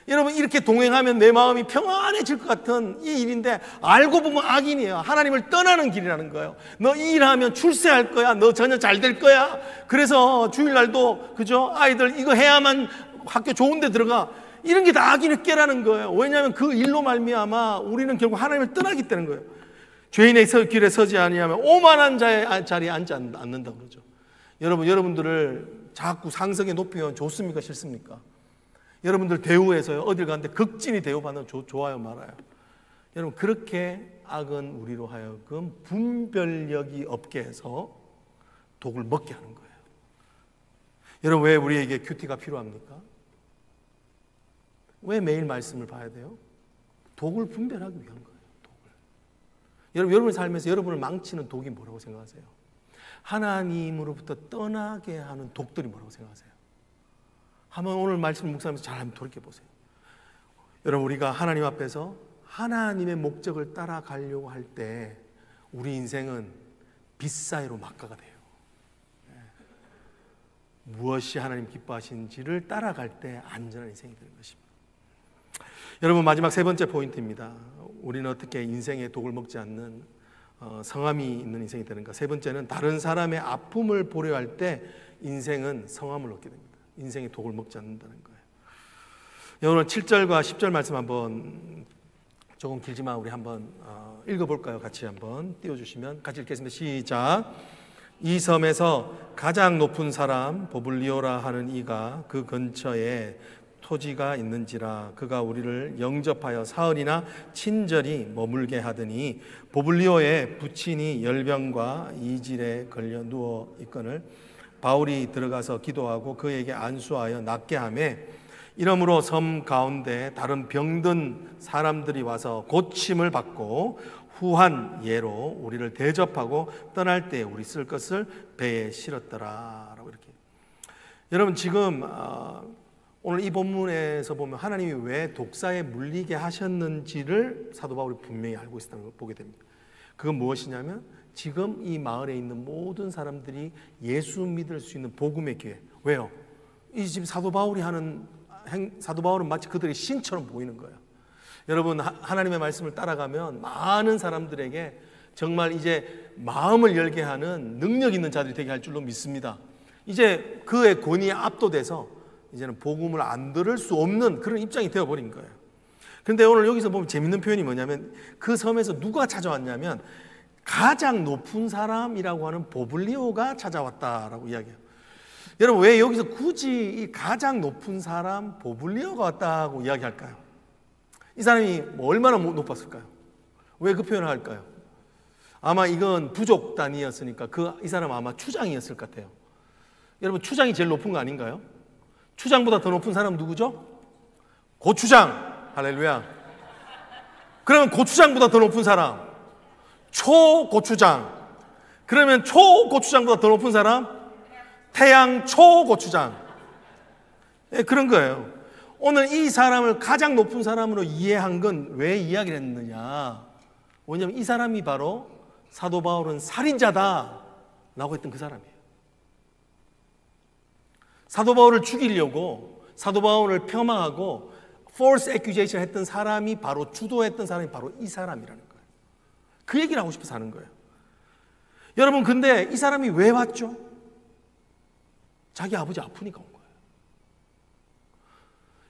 여러분, 이렇게 동행하면 내 마음이 평안해질 것 같은 이 일인데 알고 보면 악인이에요. 하나님을 떠나는 길이라는 거예요. 너 이 일하면 출세할 거야. 너 전혀 잘 될 거야. 그래서 주일날도 그죠? 아이들 이거 해야만 학교 좋은 데 들어가. 이런 게 다 악인의 꾀라는 거예요. 왜냐하면 그 일로 말미암아 우리는 결국 하나님을 떠나기 때문에 거예요. 죄인의 길에 서지 아니하면 오만한 자의 자리에 앉지 않는다 그러죠. 여러분들을 자꾸 상석에 높이면 좋습니까, 싫습니까? 여러분들 대우해서요 어딜 가는데 극진히 대우받는 좋아요, 말아요? 여러분, 그렇게 악은 우리로 하여금 분별력이 없게 해서 독을 먹게 하는 거예요. 여러분, 왜 우리에게 큐티가 필요합니까? 왜 매일 말씀을 봐야 돼요? 독을 분별하기 위한 거예요. 여러분의 삶에서 여러분을 망치는 독이 뭐라고 생각하세요? 하나님으로부터 떠나게 하는 독들이 뭐라고 생각하세요? 한번 오늘 말씀 묵상하면서 잘 한번 돌이켜보세요. 여러분, 우리가 하나님 앞에서 하나님의 목적을 따라가려고 할 때 우리 인생은 빛사이로 막가가 돼요. 무엇이 하나님 기뻐하시는지를 따라갈 때 안전한 인생이 되는 것입니다. 여러분, 마지막 세 번째 포인트입니다. 우리는 어떻게 인생의 독을 먹지 않는 성함이 있는 인생이 되는가? 세 번째는 다른 사람의 아픔을 보려 할 때 인생은 성함을 얻게 됩니다. 인생의 독을 먹지 않는다는 거예요. 오늘 7절과 10절 말씀 한번 조금 길지만 우리 한번 읽어볼까요? 같이 한번 띄워주시면 같이 읽겠습니다. 시작. 이 섬에서 가장 높은 사람 보블리오라 하는 이가 그 근처에 토지가 있는지라 그가 우리를 영접하여 사흘이나 친절히 머물게 하더니 보블리오의 부친이 열병과 이질에 걸려 누워 있거늘 바울이 들어가서 기도하고 그에게 안수하여 낫게 하매 이러므로 섬 가운데 다른 병든 사람들이 와서 고침을 받고 후한 예로 우리를 대접하고 떠날 때 우리 쓸 것을 배에 실었더라 라고 이렇게. 여러분, 지금 오늘 이 본문에서 보면 하나님이 왜 독사에 물리게 하셨는지를 사도 바울이 분명히 알고 있다는 걸 보게 됩니다. 그건 무엇이냐면 지금 이 마을에 있는 모든 사람들이 예수 믿을 수 있는 복음의 기회. 왜요? 이 지금 사도 바울이 하는 사도 바울은 마치 그들의 신처럼 보이는 거예요. 여러분, 하나님의 말씀을 따라가면 많은 사람들에게 정말 이제 마음을 열게 하는 능력 있는 자들이 되게 할 줄로 믿습니다. 이제 그의 권위에 압도돼서 이제는 복음을 안 들을 수 없는 그런 입장이 되어버린 거예요. 그런데 오늘 여기서 보면 재밌는 표현이 뭐냐면 그 섬에서 누가 찾아왔냐면 가장 높은 사람이라고 하는 보블리오가 찾아왔다라고 이야기해요. 여러분, 왜 여기서 굳이 이 가장 높은 사람 보블리오가 왔다고 이야기할까요? 이 사람이 뭐 얼마나 높았을까요? 왜 그 표현을 할까요? 아마 이건 부족 단위였으니까 이 사람 아마 추장이었을 것 같아요. 여러분, 추장이 제일 높은 거 아닌가요? 추장보다 더 높은 사람 누구죠? 고추장. 할렐루야. 그러면 고추장보다 더 높은 사람 초고추장. 그러면 초고추장보다 더 높은 사람 태양 초고추장. 그런 거예요. 오늘 이 사람을 가장 높은 사람으로 이해한 건 왜 이야기를 했느냐? 왜냐하면 이 사람이 바로 사도 바울은 살인자다 라고 했던 그 사람이에요. 사도 바울을 죽이려고 사도 바울을 폄하하고 false accusation 했던 사람이 바로 주도했던 사람이 바로 이 사람이라는 거예요. 그 얘기를 하고 싶어서 하는 거예요. 여러분, 근데 이 사람이 왜 왔죠? 자기 아버지 아프니까 온 거예요.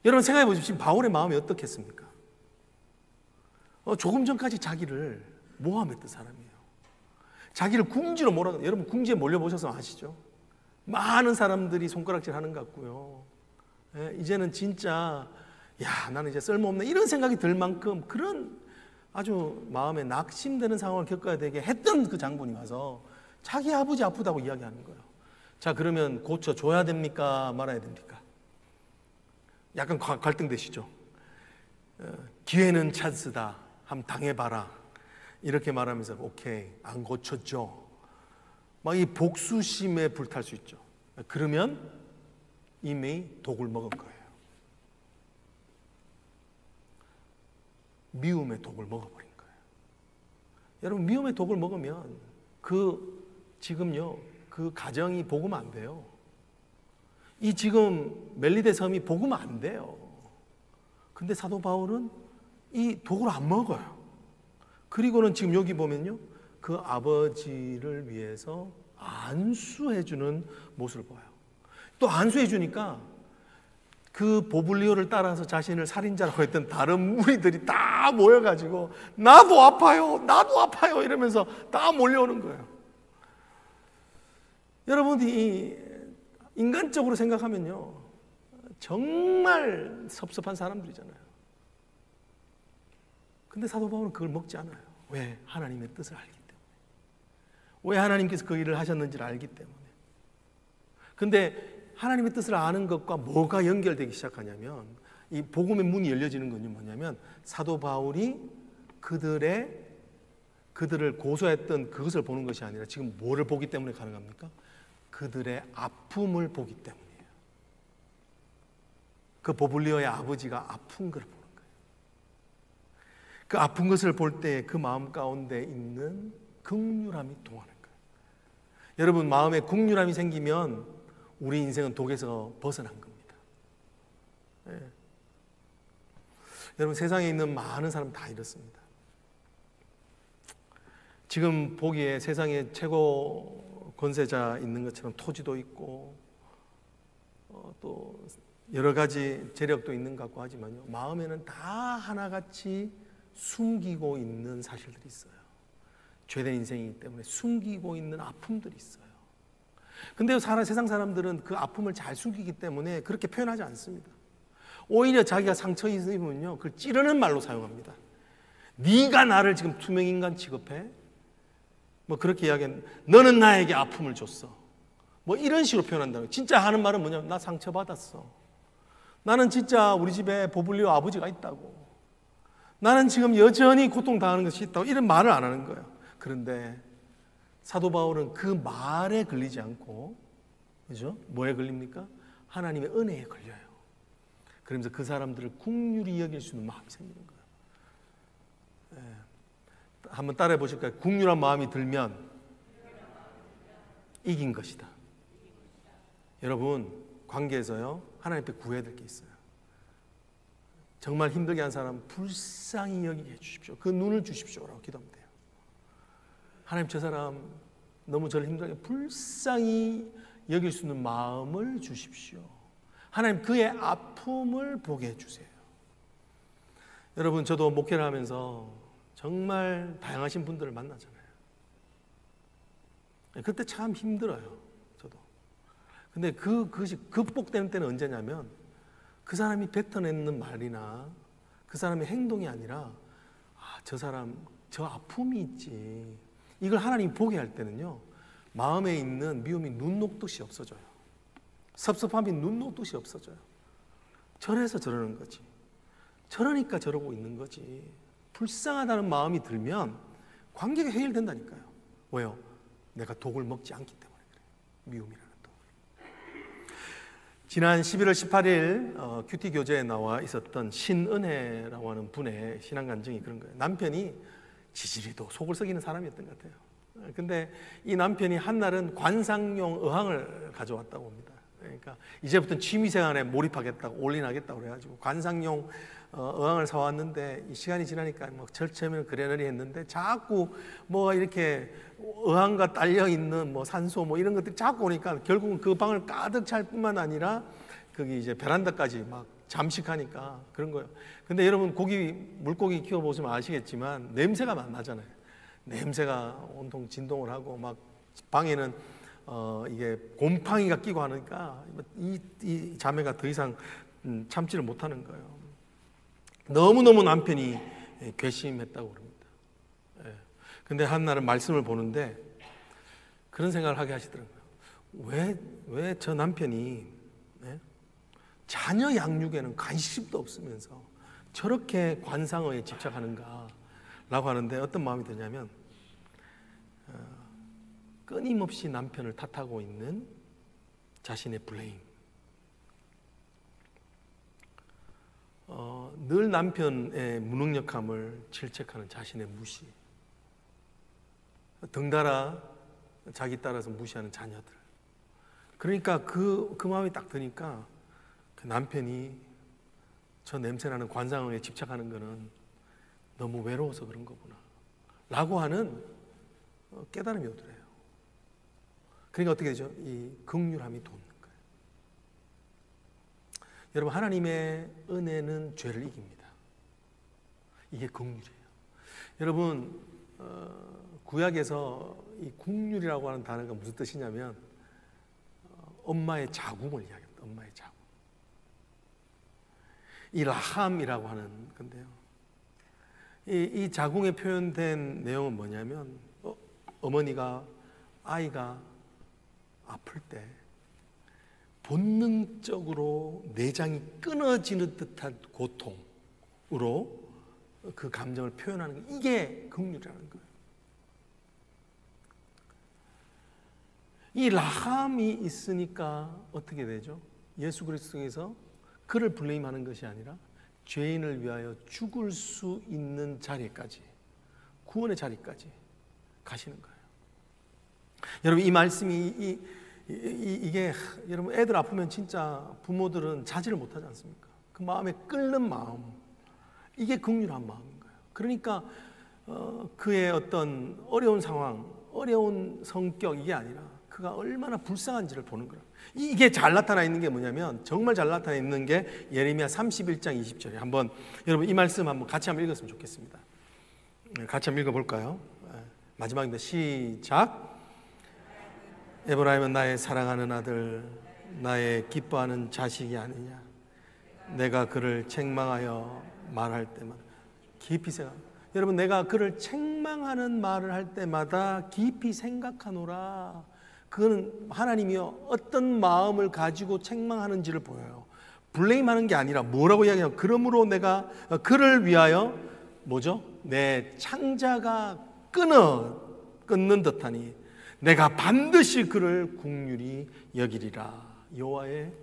여러분, 생각해 보십시오. 지금 바울의 마음이 어떻겠습니까? 조금 전까지 자기를 모함했던 사람이에요. 자기를 궁지로 몰아가. 여러분, 궁지에 몰려보셔서 아시죠? 많은 사람들이 손가락질 하는 것 같고요. 이제는 진짜 나는 이제 쓸모없네 이런 생각이 들 만큼 그런 아주 마음에 낙심되는 상황을 겪어야 되게 했던 그 장본이 와서 자기 아버지 아프다고 이야기하는 거예요. 자, 그러면 고쳐줘야 됩니까? 말아야 됩니까? 약간 갈등되시죠? 기회는 찬스다. 한번 당해봐라. 이렇게 말하면서 오케이, 안 고쳤죠. 막 이 복수심에 불탈 수 있죠. 그러면 이미 독을 먹은 거예요. 미움의 독을 먹어버린 거예요. 여러분, 미움의 독을 먹으면 지금요 그 가정이 복으면 안 돼요. 이 지금 멜리데 섬이 복으면 안 돼요. 근데 사도 바울은 이 독을 안 먹어요. 그리고는 지금 여기 보면요, 그 아버지를 위해서 안수해주는 모습을 보여요. 또 안수해주니까 그 보블리오를 따라서 자신을 살인자라고 했던 다른 무리들이 다 모여가지고 나도 아파요, 나도 아파요 이러면서 다 몰려오는 거예요. 여러분이 인간적으로 생각하면요, 정말 섭섭한 사람들이잖아요. 근데 사도 바울은 그걸 먹지 않아요. 왜? 하나님의 뜻을 알기 때문에. 왜 하나님께서 그 일을 하셨는지를 알기 때문에. 근데 하나님의 뜻을 아는 것과 뭐가 연결되기 시작하냐면, 이 복음의 문이 열려지는 건 뭐냐면, 사도 바울이 그들을 고소했던 그것을 보는 것이 아니라 지금 뭐를 보기 때문에 가능합니까? 그들의 아픔을 보기 때문이에요. 그 보블리오의 아버지가 아픈 걸 보는 거예요. 그 아픈 것을 볼 때 그 마음 가운데 있는 긍휼함이 통하는 거예요. 여러분, 마음에 긍휼함이 생기면 우리 인생은 독에서 벗어난 겁니다. 네. 여러분, 세상에 있는 많은 사람 다 이렇습니다. 지금 보기에 세상에 최고 권세자 있는 것처럼 토지도 있고 또 여러 가지 재력도 있는 것 같고 하지만요, 마음에는 다 하나같이 숨기고 있는 사실들이 있어요. 죄된 인생이기 때문에 숨기고 있는 아픔들이 있어요. 근데 세상 사람들은 그 아픔을 잘 숨기기 때문에 그렇게 표현하지 않습니다. 오히려 자기가 상처 입으면요, 그걸 찌르는 말로 사용합니다. 네가 나를 지금 투명인간 취급해? 뭐 그렇게 이야기하는, 너는 나에게 아픔을 줬어. 뭐 이런 식으로 표현한다고요. 진짜 하는 말은 뭐냐면, 나 상처받았어. 나는 진짜 우리 집에 보블리오 아버지가 있다고. 나는 지금 여전히 고통당하는 것이 있다고. 이런 말을 안 하는 거예요. 그런데 사도 바울은 그 말에 걸리지 않고, 그죠? 뭐에 걸립니까? 하나님의 은혜에 걸려요. 그러면서 그 사람들을 긍휼히 여길 수 있는 마음이 생기는 거예요. 한번 따라해 보실까요? 긍휼한 마음이 들면 이긴 것이다. 여러분, 관계에서요, 하나님 앞에 구해야 될 게 있어요. 정말 힘들게 한 사람 불쌍히 여기게 해주십시오. 그 눈을 주십시오라고 기도하면 돼요. 하나님, 저 사람 너무 저를 힘들게 불쌍히 여길 수 있는 마음을 주십시오. 하나님, 그의 아픔을 보게 해주세요. 여러분, 저도 목회를 하면서 정말 다양하신 분들을 만나잖아요. 그때 참 힘들어요, 저도. 근데 그것이 극복되는 때는 언제냐면 그 사람이 뱉어내는 말이나 그 사람의 행동이 아니라 저 사람 저 아픔이 있지, 이걸 하나님이 보게 할 때는요, 마음에 있는 미움이 눈 녹듯이 없어져요. 섭섭함이 눈 녹듯이 없어져요. 저래서 저러는 거지, 저러니까 저러고 있는 거지. 불쌍하다는 마음이 들면 관계가 해결된다니까요. 왜요? 내가 독을 먹지 않기 때문에 그래요. 미움이라는 독. 지난 11월 18일 큐티 교재에 나와 있었던 신은혜라고 하는 분의 신앙 간증이 그런 거예요. 남편이 지지리도 속을 썩이는 사람이었던 것 같아요. 근데 이 남편이 한날은 관상용 의항을 가져왔다고 합니다. 그러니까 이제부터는 취미생활에 몰입하겠다고, 올인하겠다고 그래가지고 관상용 의항을 사왔는데, 이 시간이 지나니까 뭐 절체면 그래너리 했는데 자꾸 뭐 이렇게 의항과 딸려 있는 뭐 산소 뭐 이런 것들이 자꾸 오니까 결국은 그 방을 가득 찰 뿐만 아니라 거기 이제 베란다까지 막 잠식하니까 그런 거예요. 근데 여러분, 물고기 키워보시면 아시겠지만 냄새가 나잖아요. 냄새가 온통 진동을 하고 막 방에는 이게 곰팡이가 끼고 하니까 이 자매가 더 이상 참지를 못하는 거예요. 너무너무 남편이 괘씸했다고 그럽니다. 근데 한날은 말씀을 보는데 그런 생각을 하게 하시더라고요. 왜 저 남편이 자녀 양육에는 관심도 없으면서 저렇게 관상어에 집착하는가 라고 하는데, 어떤 마음이 드냐면 끊임없이 남편을 탓하고 있는 자신의 블레임, 늘 남편의 무능력함을 질책하는 자신의 무시, 덩달아 자기 따라서 무시하는 자녀들. 그러니까 그 마음이 딱 드니까 그 남편이 저 냄새나는 관상어에 집착하는 거는 너무 외로워서 그런 거구나 라고 하는 깨달음이 오더래요. 그러니까 어떻게 되죠? 이 긍휼함이 돋는 거예요. 여러분, 하나님의 은혜는 죄를 이깁니다. 이게 긍휼이에요. 여러분, 구약에서 이 긍휼이라고 하는 단어가 무슨 뜻이냐면 엄마의 자궁을 이야기합니다. 엄마의 자궁. 이 라함이라고 하는 건데요, 이 자궁에 표현된 내용은 뭐냐면 어머니가 아이가 아플 때 본능적으로 내장이 끊어지는 듯한 고통으로 그 감정을 표현하는 게, 이게 긍휼이라는 거예요. 이 라함이 있으니까 어떻게 되죠? 예수 그리스도에서 그를 블레임하는 것이 아니라 죄인을 위하여 죽을 수 있는 자리까지, 구원의 자리까지 가시는 거예요. 여러분, 이 말씀이 이게 여러분, 애들 아프면 진짜 부모들은 자제를 못하지 않습니까? 그 마음에 끓는 마음, 이게 긍휼한 마음인 거예요. 그러니까 그의 어떤 어려운 상황, 어려운 성격, 이게 아니라 그가 얼마나 불쌍한지를 보는 거예요. 이게 잘 나타나 있는 게 뭐냐면, 정말 잘 나타나 있는 게 예레미야 31장 20절에 한번, 여러분 이 말씀 한번 같이 한번 읽었으면 좋겠습니다. 같이 한번 읽어볼까요? 마지막입니다. 시작. 에브라임은 나의 사랑하는 아들, 나의 기뻐하는 자식이 아니냐. 내가 그를 책망하여 말할 때마다 깊이 생각. 여러분, 내가 그를 책망하는 말을 할 때마다 깊이 생각하노라. 그거는 하나님이요, 어떤 마음을 가지고 책망하는지를 보여요. 블레임하는 게 아니라 뭐라고 이야기하냐면, 그러므로 내가 그를 위하여 뭐죠? 내 창자가 끊는 듯하니 내가 반드시 그를 긍휼히 여기리라. 여호와의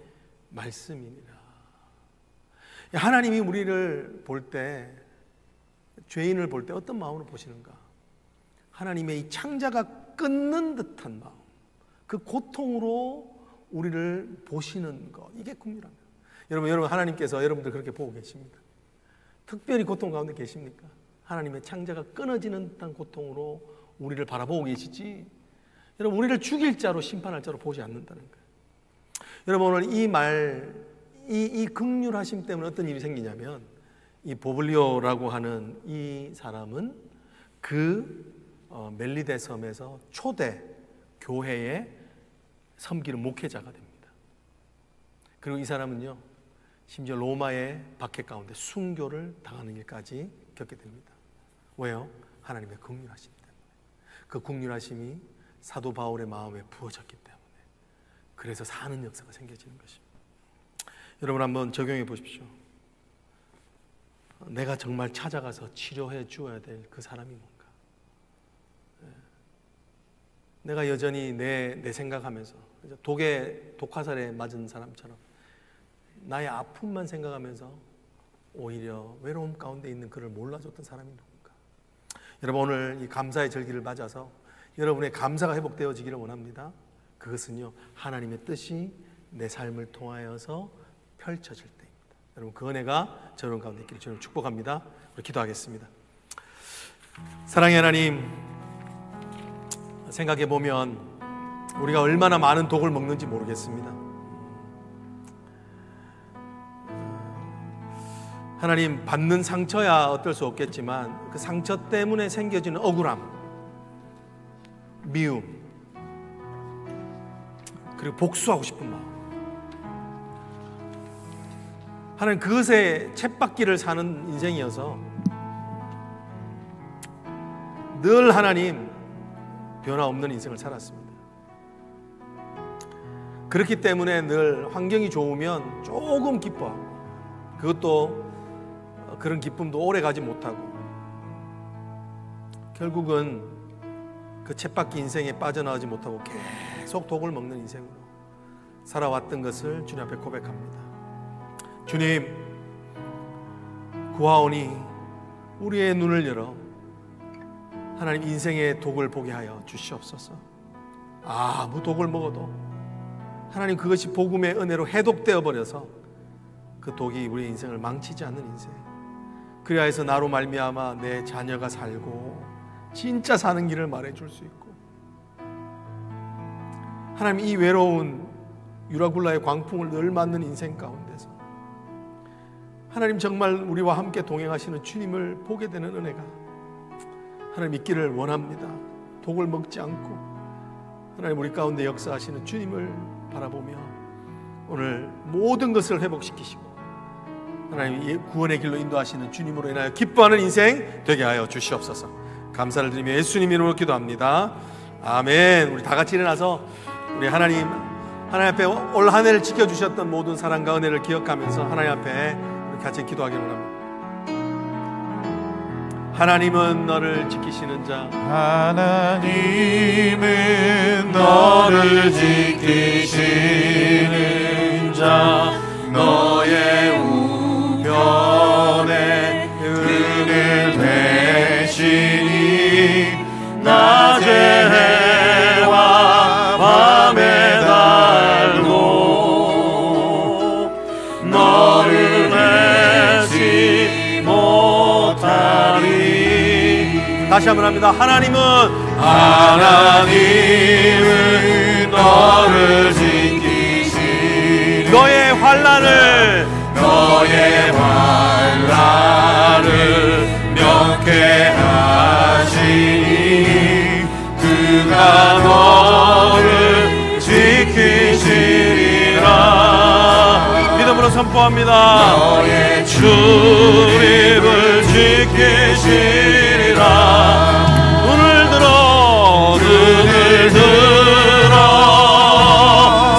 말씀이니라. 하나님이 우리를 볼 때, 죄인을 볼 때 어떤 마음으로 보시는가? 하나님의 이 창자가 끊는 듯한 마음, 그 고통으로 우리를 보시는 것, 이게 긍휼합니다. 여러분 하나님께서 여러분들 그렇게 보고 계십니다. 특별히 고통 가운데 계십니까? 하나님의 창자가 끊어지는 듯한 고통으로 우리를 바라보고 계시지, 여러분 우리를 죽일 자로 심판할 자로 보지 않는다는 거예요. 여러분 오늘 이 긍휼하심 때문에 어떤 일이 생기냐면, 이 보블리오라고 하는 이 사람은 그 멜리데 섬에서 초대 교회에 섬기는 목회자가 됩니다. 그리고 이 사람은요, 심지어 로마의 박해 가운데 순교를 당하는 일까지 겪게 됩니다. 왜요? 하나님의 긍휼하심 때문에. 그 긍휼하심이 사도 바울의 마음에 부어졌기 때문에, 그래서 사는 역사가 생겨지는 것입니다. 여러분 한번 적용해 보십시오. 내가 정말 찾아가서 치료해 주어야 될 그 사람이 뭔가. 내가 여전히 내 생각하면서 독화살에 맞은 사람처럼 나의 아픔만 생각하면서 오히려 외로움 가운데 있는 그를 몰라줬던 사람이 누군가. 여러분 오늘 이 감사의 절기를 맞아서 여러분의 감사가 회복되어지기를 원합니다. 그것은요, 하나님의 뜻이 내 삶을 통하여서 펼쳐질 때입니다. 여러분 그 은혜가 저런 가운데 있기를 주님 축복합니다. 우리 기도하겠습니다. 사랑의 하나님, 생각해 보면 우리가 얼마나 많은 독을 먹는지 모르겠습니다. 하나님, 받는 상처야 어쩔 수 없겠지만 그 상처 때문에 생겨지는 억울함, 미움, 그리고 복수하고 싶은 마음, 하나님 그것에 쳇바퀴를 사는 인생이어서 늘 하나님 변화 없는 인생을 살았습니다. 그렇기 때문에 늘 환경이 좋으면 조금 기뻐하고, 그것도 그런 기쁨도 오래 가지 못하고, 결국은 그 쳇바퀴 인생에 빠져나오지 못하고 계속 독을 먹는 인생으로 살아왔던 것을 주님 앞에 고백합니다. 주님, 구하오니 우리의 눈을 열어 하나님 인생의 독을 보게 하여 주시옵소서. 아무 독을 먹어도 하나님 그것이 복음의 은혜로 해독되어 버려서 그 독이 우리의 인생을 망치지 않는 인생, 그래야 해서 나로 말미암아 내 자녀가 살고 진짜 사는 길을 말해줄 수 있고, 하나님 이 외로운 유라굴라의 광풍을 늘 맞는 인생 가운데서 하나님 정말 우리와 함께 동행하시는 주님을 보게 되는 은혜가 하나님 있기를 원합니다. 독을 먹지 않고 하나님 우리 가운데 역사하시는 주님을 바라보며 오늘 모든 것을 회복시키시고 하나님 구원의 길로 인도하시는 주님으로 인하여 기뻐하는 인생 되게 하여 주시옵소서. 감사를 드리며 예수님 이름으로 기도합니다. 아멘. 우리 다 같이 일어나서 우리 하나님 앞에 올 한 해를 지켜주셨던 모든 사랑과 은혜를 기억하면서 하나님 앞에 우리 같이 기도하기를 원합니다. 하나님은 너를 지키시는 자, 하나님은 너를 지키시는 자, 너의 우편에 그늘 대시니 낮의 해와 밤의 달도 너를 맺지 못하리. 다시 한번 합니다. 하나님은 너를 지키시니 너의 환난을 명쾌하시니 그가 너를 지키시리라. 믿음으로 선포합니다. 너의 주님을 지키시리라. 눈을 들어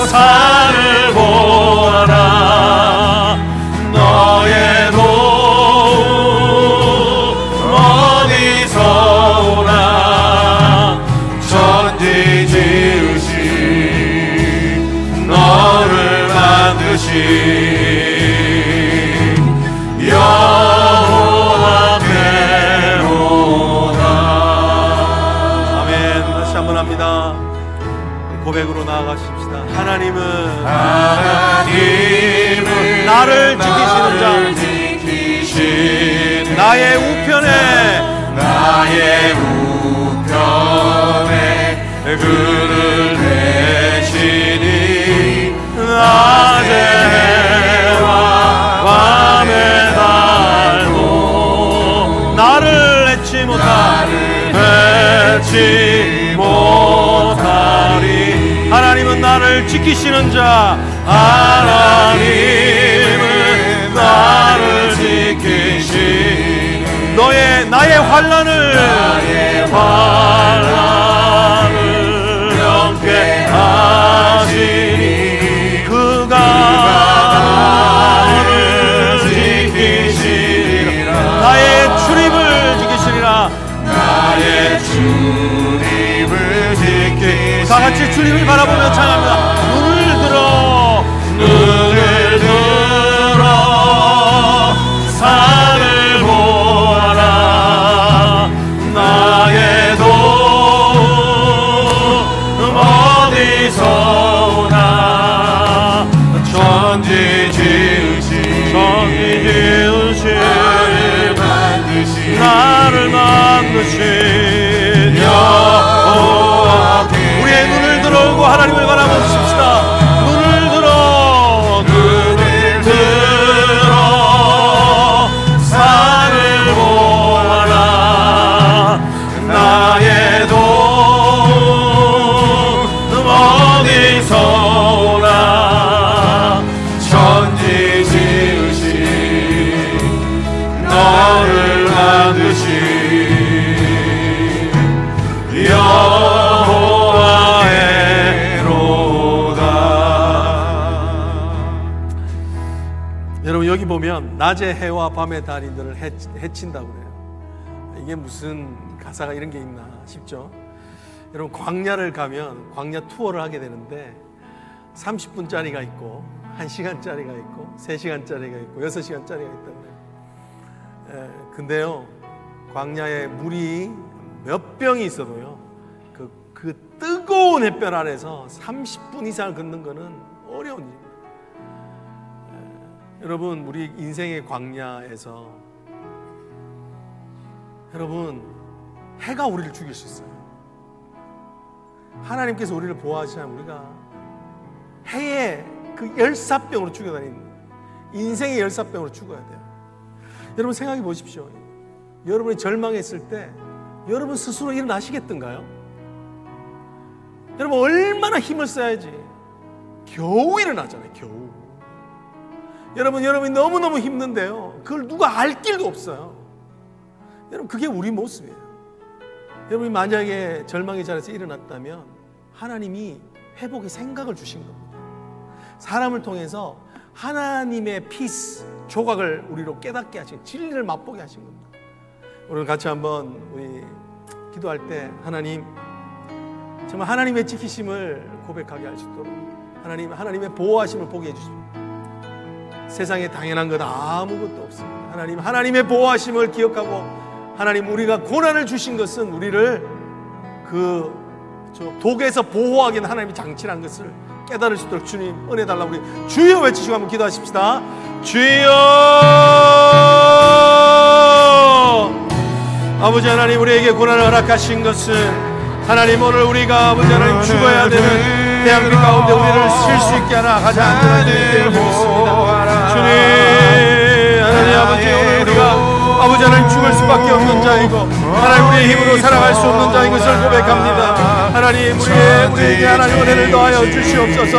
산을 보아라. 너의 도움 어디서 오나. 천지 지으신 너를 만드신 나아가십시다. 하나님은 나를 지키시는 자, 나의 우편에 그를 대시니 낮의 해와 밤의 달도 나를 해치 못하리. 하나님은 나를 지키시는 자, 하나님은 나를 지키시는 나의 환난을 명쾌하시니 그가 나를 지키시리라. 나의 출입을 지키시리라. 다 같이 주님을 바라보며 찬양합니다. 눈을 들어 산을 보아라. 나의 돈 어디서 오나. 천지 지으신 나를 만드신 여호와. 우리의 눈을 들어오고 하나님을 바라보십시다. 눈을 들어 산을 보아라. 나의 돈 어디서 오나. 천지 지으신 너를 만드신 여호와의로다. 여러분, 여기 보면 낮의 해와 밤의 달이 너를 해친다고 그래요. 이게 무슨 가사가 이런 게 있나 싶죠. 여러분, 광야를 가면 광야 투어를 하게 되는데 30분짜리가 있고 1시간짜리가 있고 3시간짜리가 있고 6시간짜리가 있다고 그래요. 근데요, 광야에 물이 몇 병이 있어도요, 그 뜨거운 햇볕 아래서 30분 이상을 걷는 거는 어려운 일입니다. 여러분, 우리 인생의 광야에서 여러분, 해가 우리를 죽일 수 있어요. 하나님께서 우리를 보호하시면 우리가 해의 그 열사병으로 죽어다니는, 인생의 열사병으로 죽어야 돼요. 여러분, 생각해 보십시오. 여러분이 절망했을 때 여러분 스스로 일어나시겠던가요? 여러분, 얼마나 힘을 써야지 겨우 일어나잖아요. 겨우. 여러분이 너무너무 힘든데요, 그걸 누가 알 길도 없어요. 여러분, 그게 우리 모습이에요. 여러분이 만약에 절망의 자리에서 일어났다면 하나님이 회복의 생각을 주신 겁니다. 사람을 통해서 하나님의 피스, 조각을 우리로 깨닫게 하신, 진리를 맛보게 하신 겁니다. 오늘 같이 한번 우리 기도할 때 하나님, 정말 하나님의 지키심을 고백하게 하시도록 하나님의 보호하심을 보게 해주십시오. 세상에 당연한 것 아무것도 없습니다. 하나님의 보호하심을 기억하고, 하나님, 우리가 고난을 주신 것은 우리를 독에서 보호하기는 하나님이 장치라는 것을 깨달을 수 있도록 주님 은혜 달라고 우리 주여 외치시고 한번 기도하십시다. 주여! 아버지 하나님, 우리에게 고난을 허락하신 것은 하나님, 오늘 우리가 아버지 하나님 죽어야 되는 대한민국 가운데 우리를 쓸 수 있게 하나 가장 안전한 일이기 때문에 믿습니다. 주님, 하나님 아버지, 오늘 우리가 아버지 하나님 죽을 수밖에 없는 자이고 하나님 우리의 힘으로 살아갈 수 없는 자인 것을 고백합니다. 하나님, 우리에게 하나님 은혜를 더하여 주시옵소서.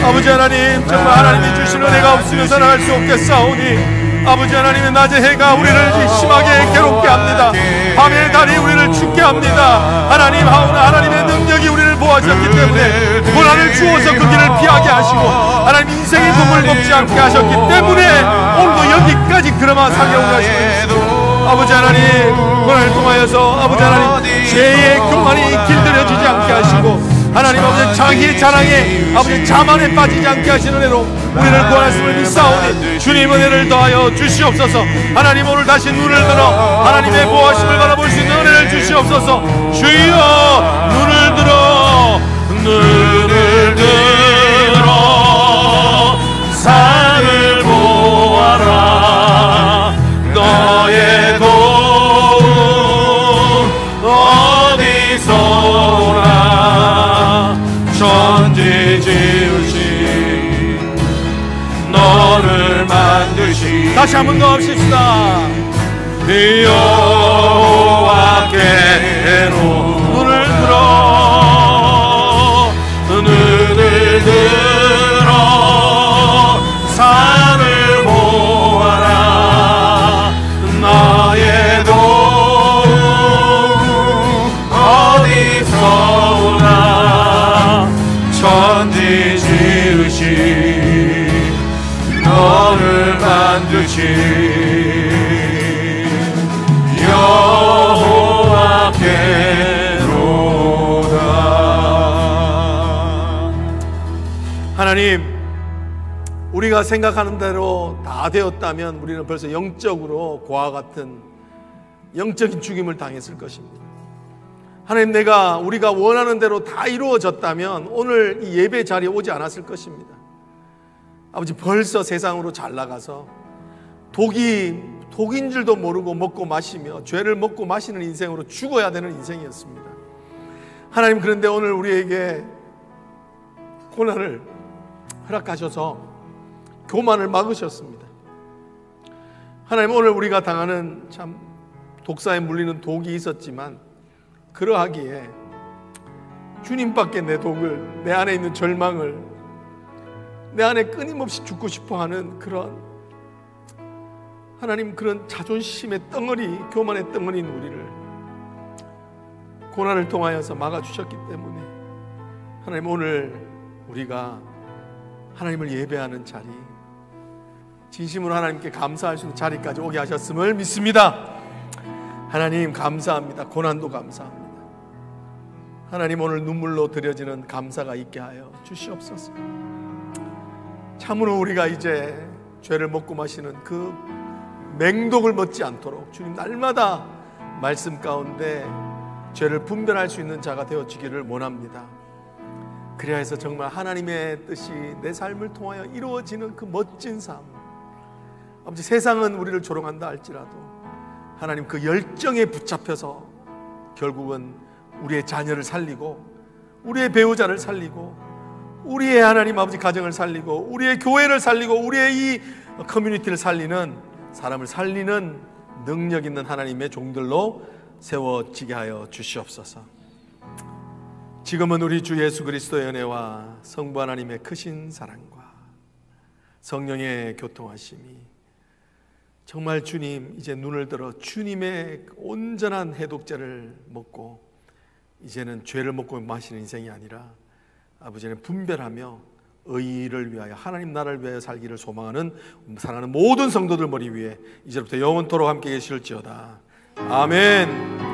아버지 하나님, 정말 하나님이 주신 은혜가 없으면 살아갈 수 없겠사오니 아버지 하나님의 낮의 해가 우리를 심하게 괴롭게 합니다. 밤의 달이 우리를 춥게 합니다. 하나님의 능력이 우리를 보호하셨기 때문에 고난을 주어서 그 길을 피하게 하시고 하나님 인생의 꿈을 걷지 않게 하셨기 때문에 오늘도 여기까지 그나마 살려오게 하시고 있습니다. 아버지 하나님, 고난을 통하여서 아버지 하나님 죄의 교만이 길들여지지 않게 하시고 하나님 아버지 자기의 자랑에 아버지 자만에 빠지지 않게 하시는 은혜로 우리를 구하셨음을 믿사오니 주님 은혜를 더하여 주시옵소서. 하나님, 오늘 다시 눈을 들어 하나님의 보호하심을 바라볼 수 있는 은혜를 주시옵소서. 주여, 눈을 들어 눈을 들어 산을 보아라. 너의 도움 어디서 오나. 천지 지으신 너를 만드신. 다시 한 번 더 합시다. 여호와께로 눈을 들어 산을 보아라. 나의 도움 어디서 오나. 천지 지으신 너를 만드신 하나님, 우리가 생각하는 대로 다 되었다면 우리는 벌써 영적으로 고아 같은 영적인 죽임을 당했을 것입니다. 하나님, 우리가 원하는 대로 다 이루어졌다면 오늘 이 예배 자리에 오지 않았을 것입니다. 아버지, 벌써 세상으로 잘 나가서 독인 줄도 모르고 먹고 마시며 죄를 먹고 마시는 인생으로 죽어야 되는 인생이었습니다. 하나님, 그런데 오늘 우리에게 고난을 허락하셔서 교만을 막으셨습니다. 하나님, 오늘 우리가 당하는 참 독사에 물리는 독이 있었지만 그러하기에 주님밖에 내 독을, 내 안에 있는 절망을, 내 안에 끊임없이 죽고 싶어하는 그런 하나님, 그런 자존심의 덩어리, 교만의 덩어리인 우리를 고난을 통하여서 막아주셨기 때문에 하나님, 오늘 우리가 하나님을 예배하는 자리, 진심으로 하나님께 감사할 수 있는 자리까지 오게 하셨음을 믿습니다. 하나님, 감사합니다. 고난도 감사합니다. 하나님, 오늘 눈물로 드려지는 감사가 있게 하여 주시옵소서. 참으로 우리가 이제 죄를 먹고 마시는 그 맹독을 먹지 않도록 주님 날마다 말씀 가운데 죄를 분별할 수 있는 자가 되어지기를 원합니다. 그래야 해서 정말 하나님의 뜻이 내 삶을 통하여 이루어지는 그 멋진 삶, 아버지, 세상은 우리를 조롱한다 할지라도 하나님, 그 열정에 붙잡혀서 결국은 우리의 자녀를 살리고 우리의 배우자를 살리고 우리의 하나님 아버지 가정을 살리고 우리의 교회를 살리고 우리의 이 커뮤니티를 살리는, 사람을 살리는 능력 있는 하나님의 종들로 세워지게 하여 주시옵소서. 지금은 우리 주 예수 그리스도의 은혜와 성부 하나님의 크신 사랑과 성령의 교통하심이 정말 주님, 이제 눈을 들어 주님의 온전한 해독제를 먹고 이제는 죄를 먹고 마시는 인생이 아니라 아버지는 분별하며 의를 위하여 하나님 나라를 위하여 살기를 소망하는 사랑하는 모든 성도들 머리 위에 이제부터 영원토록 함께 계실지어다. 아멘.